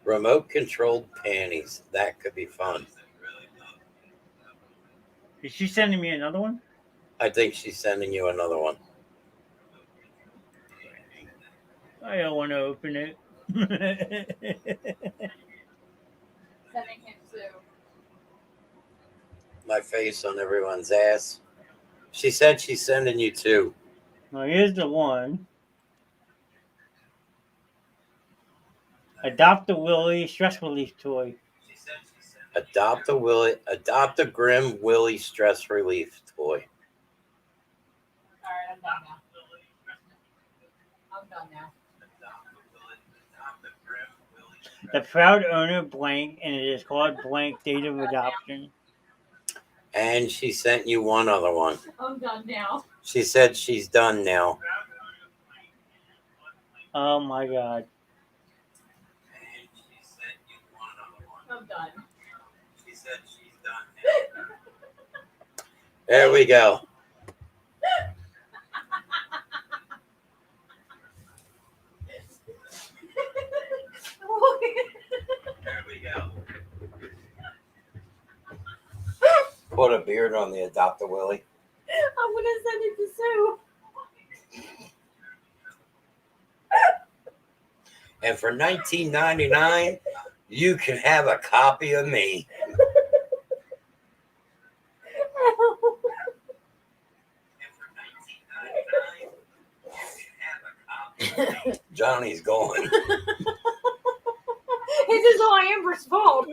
Remote controlled panties. That could be fun. Is she sending me another one? I think she's sending you another one. I don't want to open it. sending him to. My face on everyone's ass. She said she's sending you two. Well, here's the one. Adopt a Willie stress relief toy. Adopt a Grimm Willie stress relief toy. Alright, I'm done now. I'm done now. The proud owner blank, and it is called blank date of adoption. And she sent you one other one. I'm done now. She said she's done now. Oh my god. I'm done. She said she's done now. There we go. There we go. Put a beard on the Adopt a Willie. I'm gonna send it to Sue. And for $19.99, you can have a copy of me. Johnny's going. This is all Amber's fault.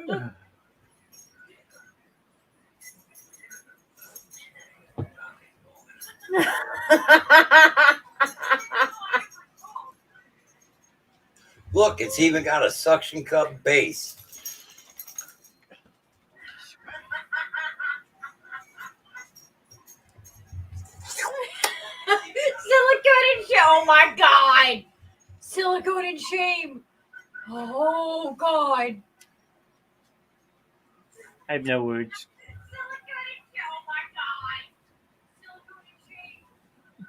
Look, it's even got a suction cup base. Silicone and shame. Oh my god. Silicone and shame. Oh god. I have no words.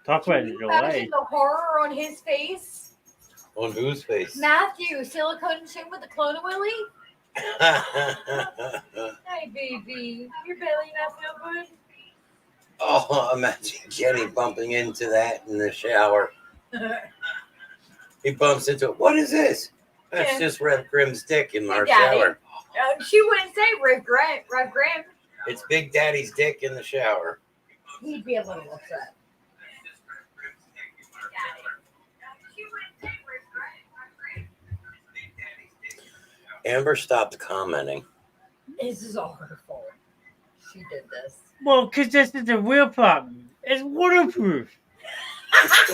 Talk about a delay. Imagine the horror on his face. On whose face? Matthew, silicone chin with the clone willy. Hey, baby, your belly not feel good. Oh, imagine Kenny bumping into that in the shower. He bumps into it. What is this? That's Yeah. just Rev Grimm's dick in our Hey, Daddy. shower. She wouldn't say Rev Grimm. It's Big Daddy's dick in the shower. He'd be a little upset. Amber stopped commenting. This is all her fault. She did this. Well, because this is the real problem. It's waterproof. What's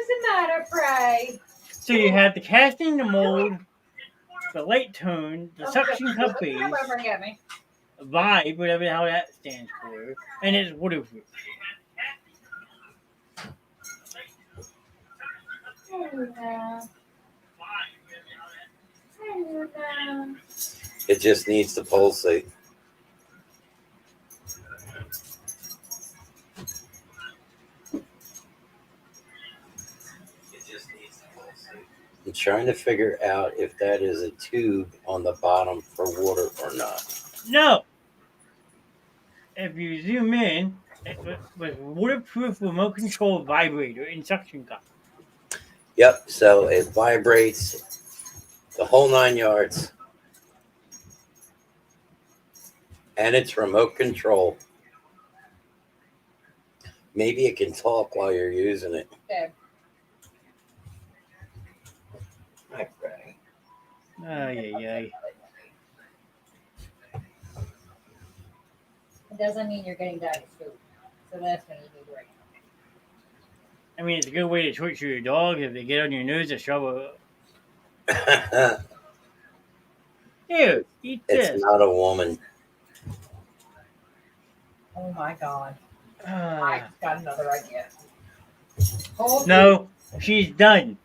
the matter, Frey? So you have the casting, the mold, the light tone, the suction cup base, Forget me. vibe, whatever the hell that stands for, and it's waterproof. It just needs to pulsate. I'm trying to figure out if that is a tube on the bottom for water or not. No! If you zoom in, it was waterproof remote control vibrator and suction cup. Yep, so it vibrates the whole 9 yards. And it's remote control. Maybe it can talk while you're using it. Okay. Hi, Frank. Ay, ay, ay. It doesn't mean you're getting daddy's food. So that's going to be great. I mean, it's a good way to torture your dog if they get on your nose or shove a... Here, eat It's this. not a woman. Oh my god. I Ah. got another idea. Oh, No, she's done.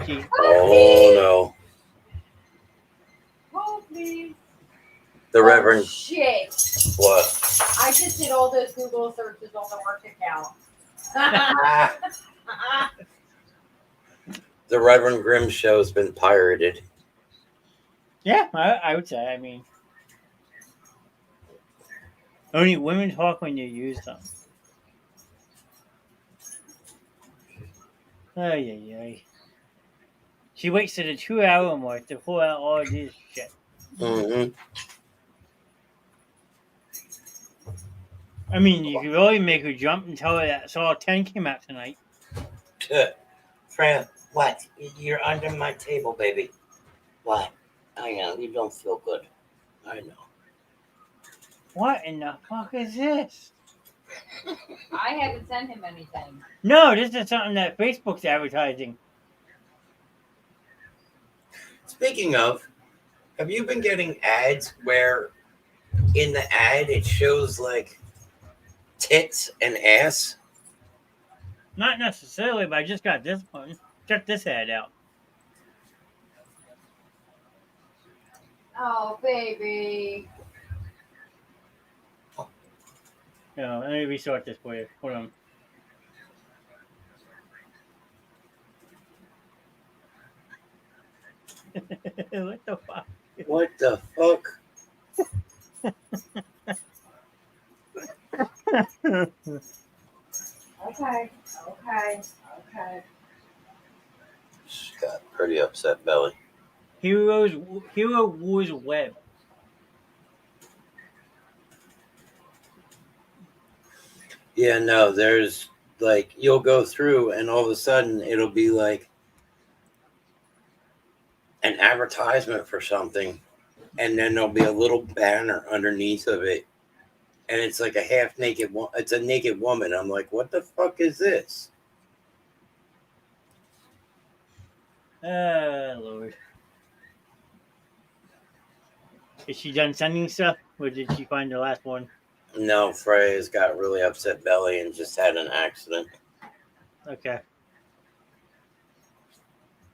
She, Oh, no. Oh, please. The Reverend. Shit. What? I just did all those Google searches on the work account. The Reverend Grimm Show has been pirated. yeah, I would say. I mean, only women talk when you use them. Ay, ay, ay. She waits to the 2-hour mark to pull out all this shit. Mm-hmm. I mean, you could really make her jump and tell her that Saw 10 came out tonight. Fran, what? You're under my table, baby. What? I know. You don't feel good. I know. What in the fuck is this? I haven't sent him anything. No, this is something that Facebook's advertising. Speaking of, have you been getting ads where in the ad it shows like tits and ass? Not necessarily, but I just got this one. Check this ad out. Oh, baby. No, let me restart this for you. Hold on. What the fuck? What the fuck? Okay. She's got a pretty upset belly. Hero Wars Web. Yeah, no, there's like you'll go through and all of a sudden it'll be like an advertisement for something, and then there'll be a little banner underneath of it, and it's like a half naked it's a naked woman. I'm like, what the fuck is this? Lord. Is she done sending stuff, or did she find the last one? No, Freya's got really upset belly and just had an accident. Okay.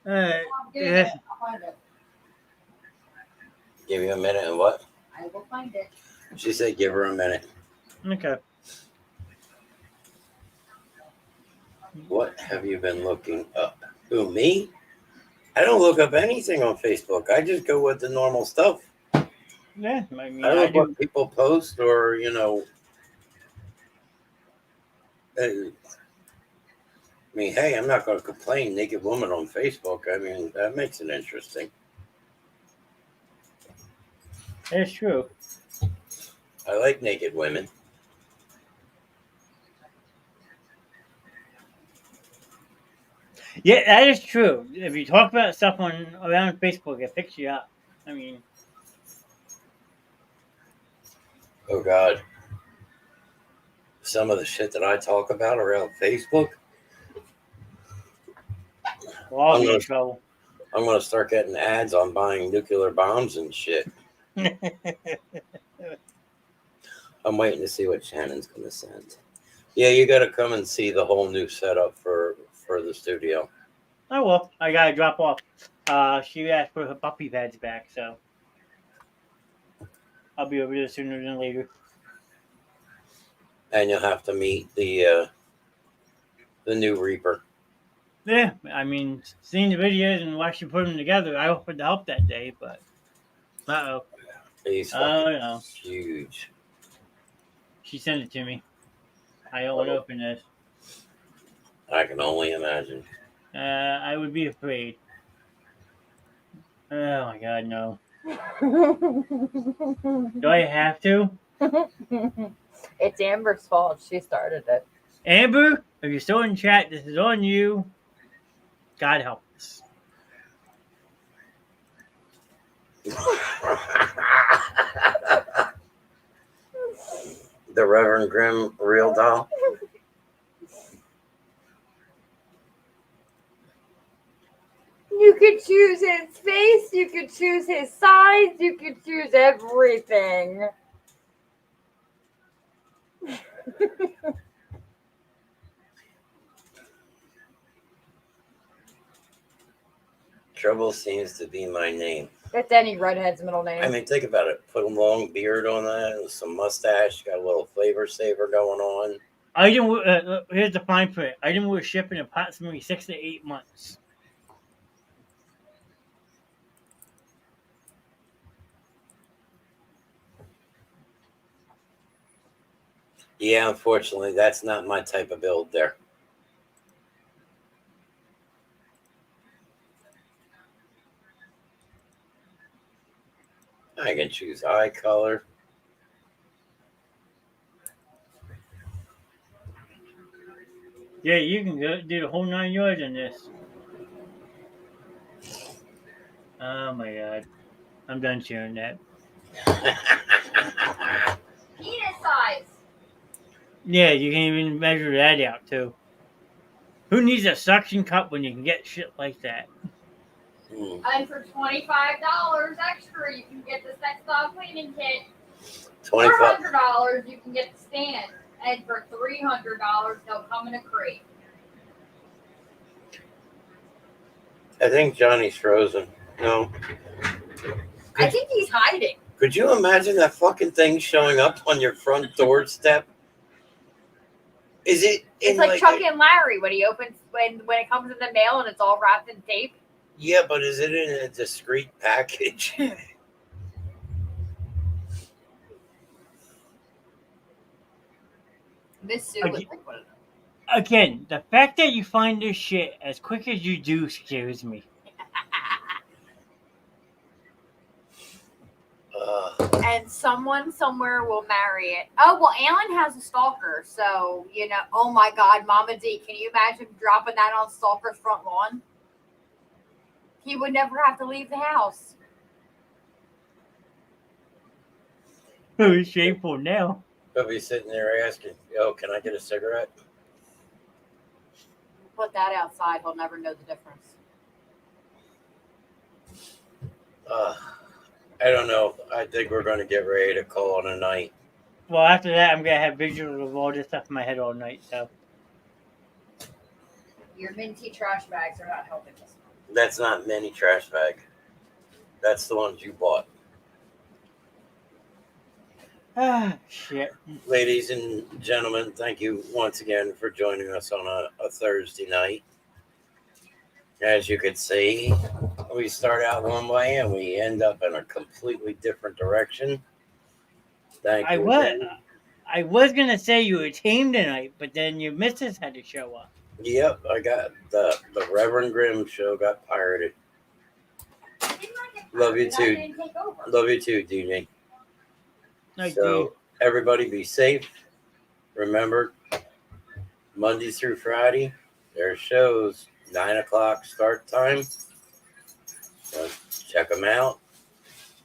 Yeah. I'll find it. Give you a minute and what? I will find it. She said give her a minute. Okay. What have you been looking up? Who, me? I don't look up anything on Facebook. I just go with the normal stuff. Yeah, I mean, I I look do. what people post, or I mean, hey, I'm not going to complain. Naked woman on Facebook. I mean, that makes it interesting. It's true. I like naked women. Yeah, that is true. If you talk about stuff on around Facebook, it picks you up. I mean, Oh God, some of the shit that I talk about around Facebook. we'll all I'm be gonna in trouble. I'm gonna start getting ads on buying nuclear bombs and shit. I'm waiting to see what Shannon's gonna send. Yeah, you got to come and see the whole new setup for the studio. Oh well, I gotta drop off. She asked for her puppy pads back, so I'll be over there sooner than later. And you'll have to meet the new Reaper. Yeah, I mean, seeing the videos and watching you put them together, I offered to help that day, but He's oh fucking no, huge. she sent it to me. I don't want to Oh, open this. I can only imagine. I would be afraid. Oh my god, no. Do I have to? It's Amber's fault. She started it. Amber, if you're still in chat, this is on you. God help us. The Reverend Grimm real doll. You could choose his face, you could choose his size, you could choose everything. Trouble seems to be my name. That's any redhead's middle name. I mean, think about it. Put a long beard on that and some mustache. Got a little flavor saver going on. Here's the fine print. Item will ship in approximately 6 to 8 months. Yeah, unfortunately, that's not my type of build there. I can choose eye color. Yeah, you can do the whole 9 yards in this. Oh my god. I'm done sharing that. Penis size. Yeah, you can even measure that out too. Who needs a suction cup when you can get shit like that? And for $25 extra, you can get the sex doll cleaning kit. $25. $400, you can get the stand. And for $300, they'll come in a crate. I think Johnny's frozen. No. I think he's hiding. Could you imagine that fucking thing showing up on your front doorstep? Is it? It's like Chuck and Larry when he opens when it comes in the mail and it's all wrapped in tape. Yeah, but is it in a discreet package? Miss Sue would like one of them. Again, the fact that you find this shit as quick as you do scares me. And someone somewhere will marry it. Oh, well, Alan has a stalker. So, oh my God, Mama D, can you imagine dropping that on Stalker's front lawn? He would never have to leave the house. It's shameful now. He'll be sitting there asking, "Yo, can I get a cigarette?" Put that outside. He'll never know the difference. I don't know. I think we're going to get ready to call it a night. Well, after that, I'm gonna have visuals of all this stuff in my head all night. So Your minty trash bags are not helping us. That's not mini trash bag. That's the ones you bought. Ah, shit. Ladies and gentlemen, thank you once again for joining us on a Thursday night. As you can see, we start out one way and we end up in a completely different direction. Thank I you was again. I was gonna say you were team tonight, but then your missus had to show up. Yep, I got the Reverend Grimm Show got pirated. Love you too. Love you too, DJ. Like, So everybody be safe. Remember, Monday through Friday, there's shows 9 o'clock start time. So check them out.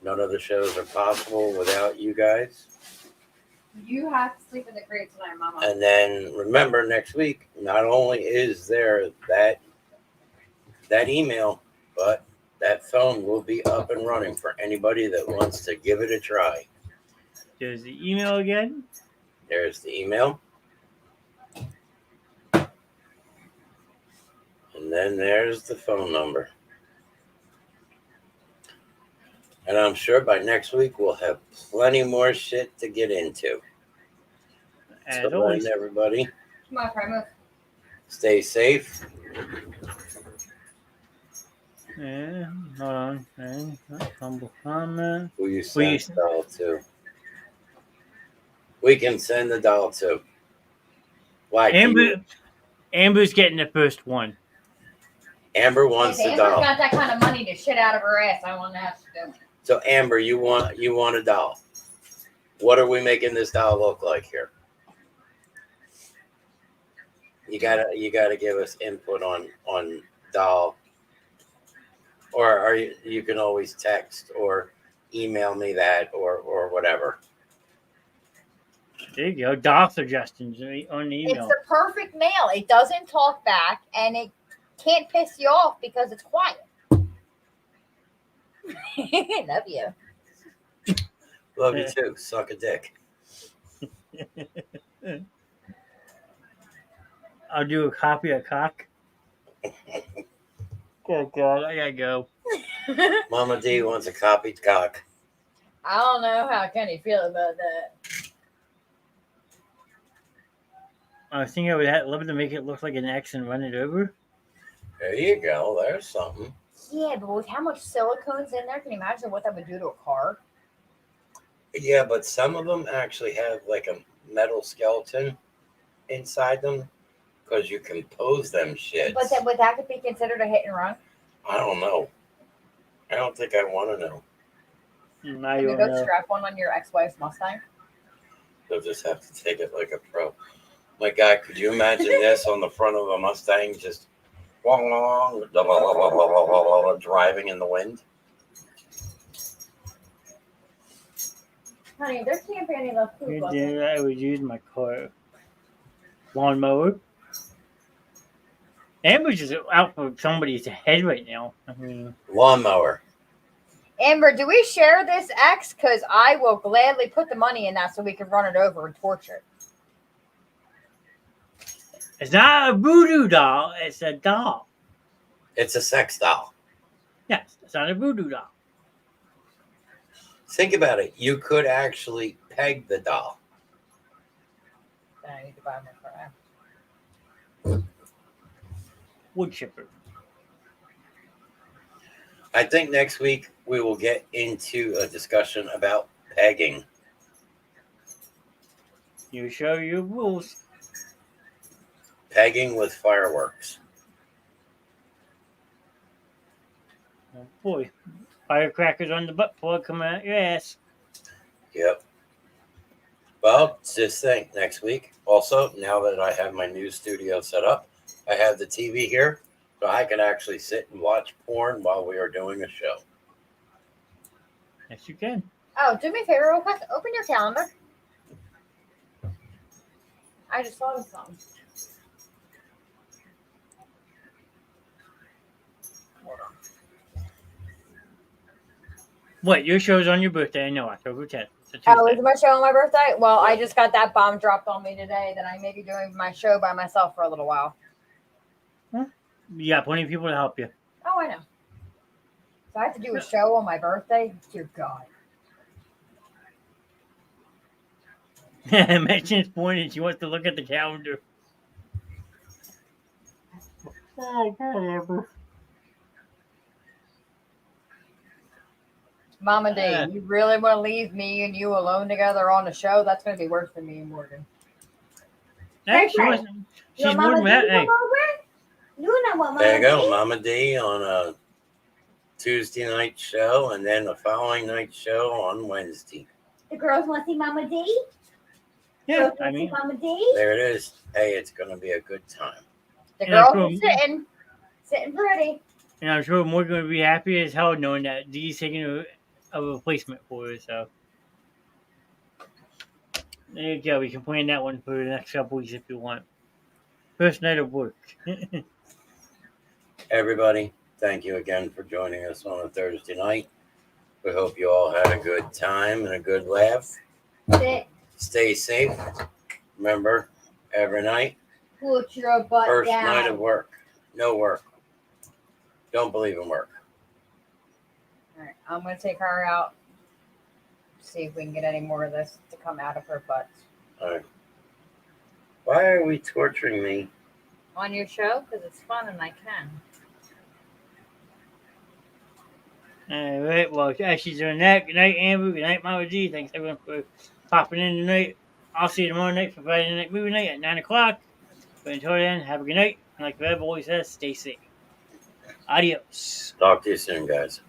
None of the shows are possible without you guys. You have to sleep in the crate tonight, Mama. And then remember, next week, not only is there that email, but that phone will be up and running for anybody that wants to give it a try. there's the email again. There's the email. And then there's the phone number. And I'm sure by next week we'll have plenty more shit to get into. As So always. then, everybody, Come on, Prime, move. stay safe. Yeah, hold on. Okay. Humble comment. Who you Who send you- the doll to? We can send the doll to. Why? Amber's getting the first one. Amber wants If the Amber's doll. got that kind of money to shit out of her ass, I want to have to do it. So Amber, you want a doll? What are we making this doll look like here? You gotta give us input on doll, or are you can always text or email me that or whatever. There you go. Doll suggestions on the It's email. the perfect male. It doesn't talk back and it can't piss you off because it's quiet. Love you. Love you too. Suck a dick. I'll do a copy of cock. Oh God, I gotta go. Mama D wants a copied cock. I don't know how Kenny feel about that. I was thinking I would love to make it look like an X and run it over. There you go. There's something. Yeah, but with how much silicone's in there, can you imagine what that would do to a car? Yeah, but some of them actually have like a metal skeleton inside them because you can pose them shits. But that would that could be considered a hit and run? I don't know. I don't think I want to know. Now Can you you go know. strap one on your ex-wife's Mustang? They'll just have to take it like a pro. My God, could you imagine this on the front of a Mustang just driving in the wind? Honey, there can't be any left food left. I would use my car lawnmower. Amber's just out for somebody's head right now. I mean, Lawnmower. Amber, do we share this X? Because I will gladly put the money in that so we can run it over and torture it. it's not a voodoo doll. It's a doll. It's a sex doll. Yes, it's not a voodoo doll. Think about it. You could actually peg the doll. Then I need to buy more for Wood chipper. I think next week we will get into a discussion about pegging. You show your rules. Pegging with fireworks. Oh boy, firecrackers on the butt plug coming out your ass. Yep. Well, just think next week. Also, now that I have my new studio set up, I have the TV here, so I can actually sit and watch porn while we are doing a show. Yes, you can. Oh, do me a favor real quick. Open your calendar. I just thought of something. Hold on. What, your show's on your birthday? I know, October 10th. It's a Oh, Tuesday. is my show on my birthday? Well, I just got that bomb dropped on me today that I may be doing my show by myself for a little while. You got plenty of people to help you. Oh, I know. So I have to do a show on my birthday? Dear God. Mentions point and she wants to look at the calendar. Oh, whatever. Mama D, you really want to leave me and you alone together on the show? That's going to be worse than me and Morgan. Hey, she Right. was, You she's want more Mama than D that. to Hey, come over? You know what Mama There you go, D? Mama D on a Tuesday night show, and then the following night show on Wednesday. The girls want to see Mama D? yeah, Girls I want to see mean, Mama D? There it is. Hey, it's going to be a good time. The Yeah, girls cool. are sitting. Sitting pretty. and I'm sure Morgan would be happy as hell knowing that Dee's taking a replacement for her. So there you go. We can plan that one for the next couple weeks if you want. First night of work. Everybody, thank you again for joining us on a Thursday night. We hope you all had a good time and a good laugh. Sit. Stay safe. Remember, every night, Put your butt first down. night of work, no work. Don't believe in work. All right, I'm going to take her out. See if we can get any more of this to come out of her butt. All right. Why are we torturing me? On your show? Because it's fun and I can. All right. Well, she's doing that. Good night, Amber. Good night, Mama G. Thanks everyone for popping in tonight. I'll see you tomorrow night for Friday night movie night at 9 o'clock. But until then, have a good night. And like Rev always says, stay safe. Adios. Talk to you soon, guys.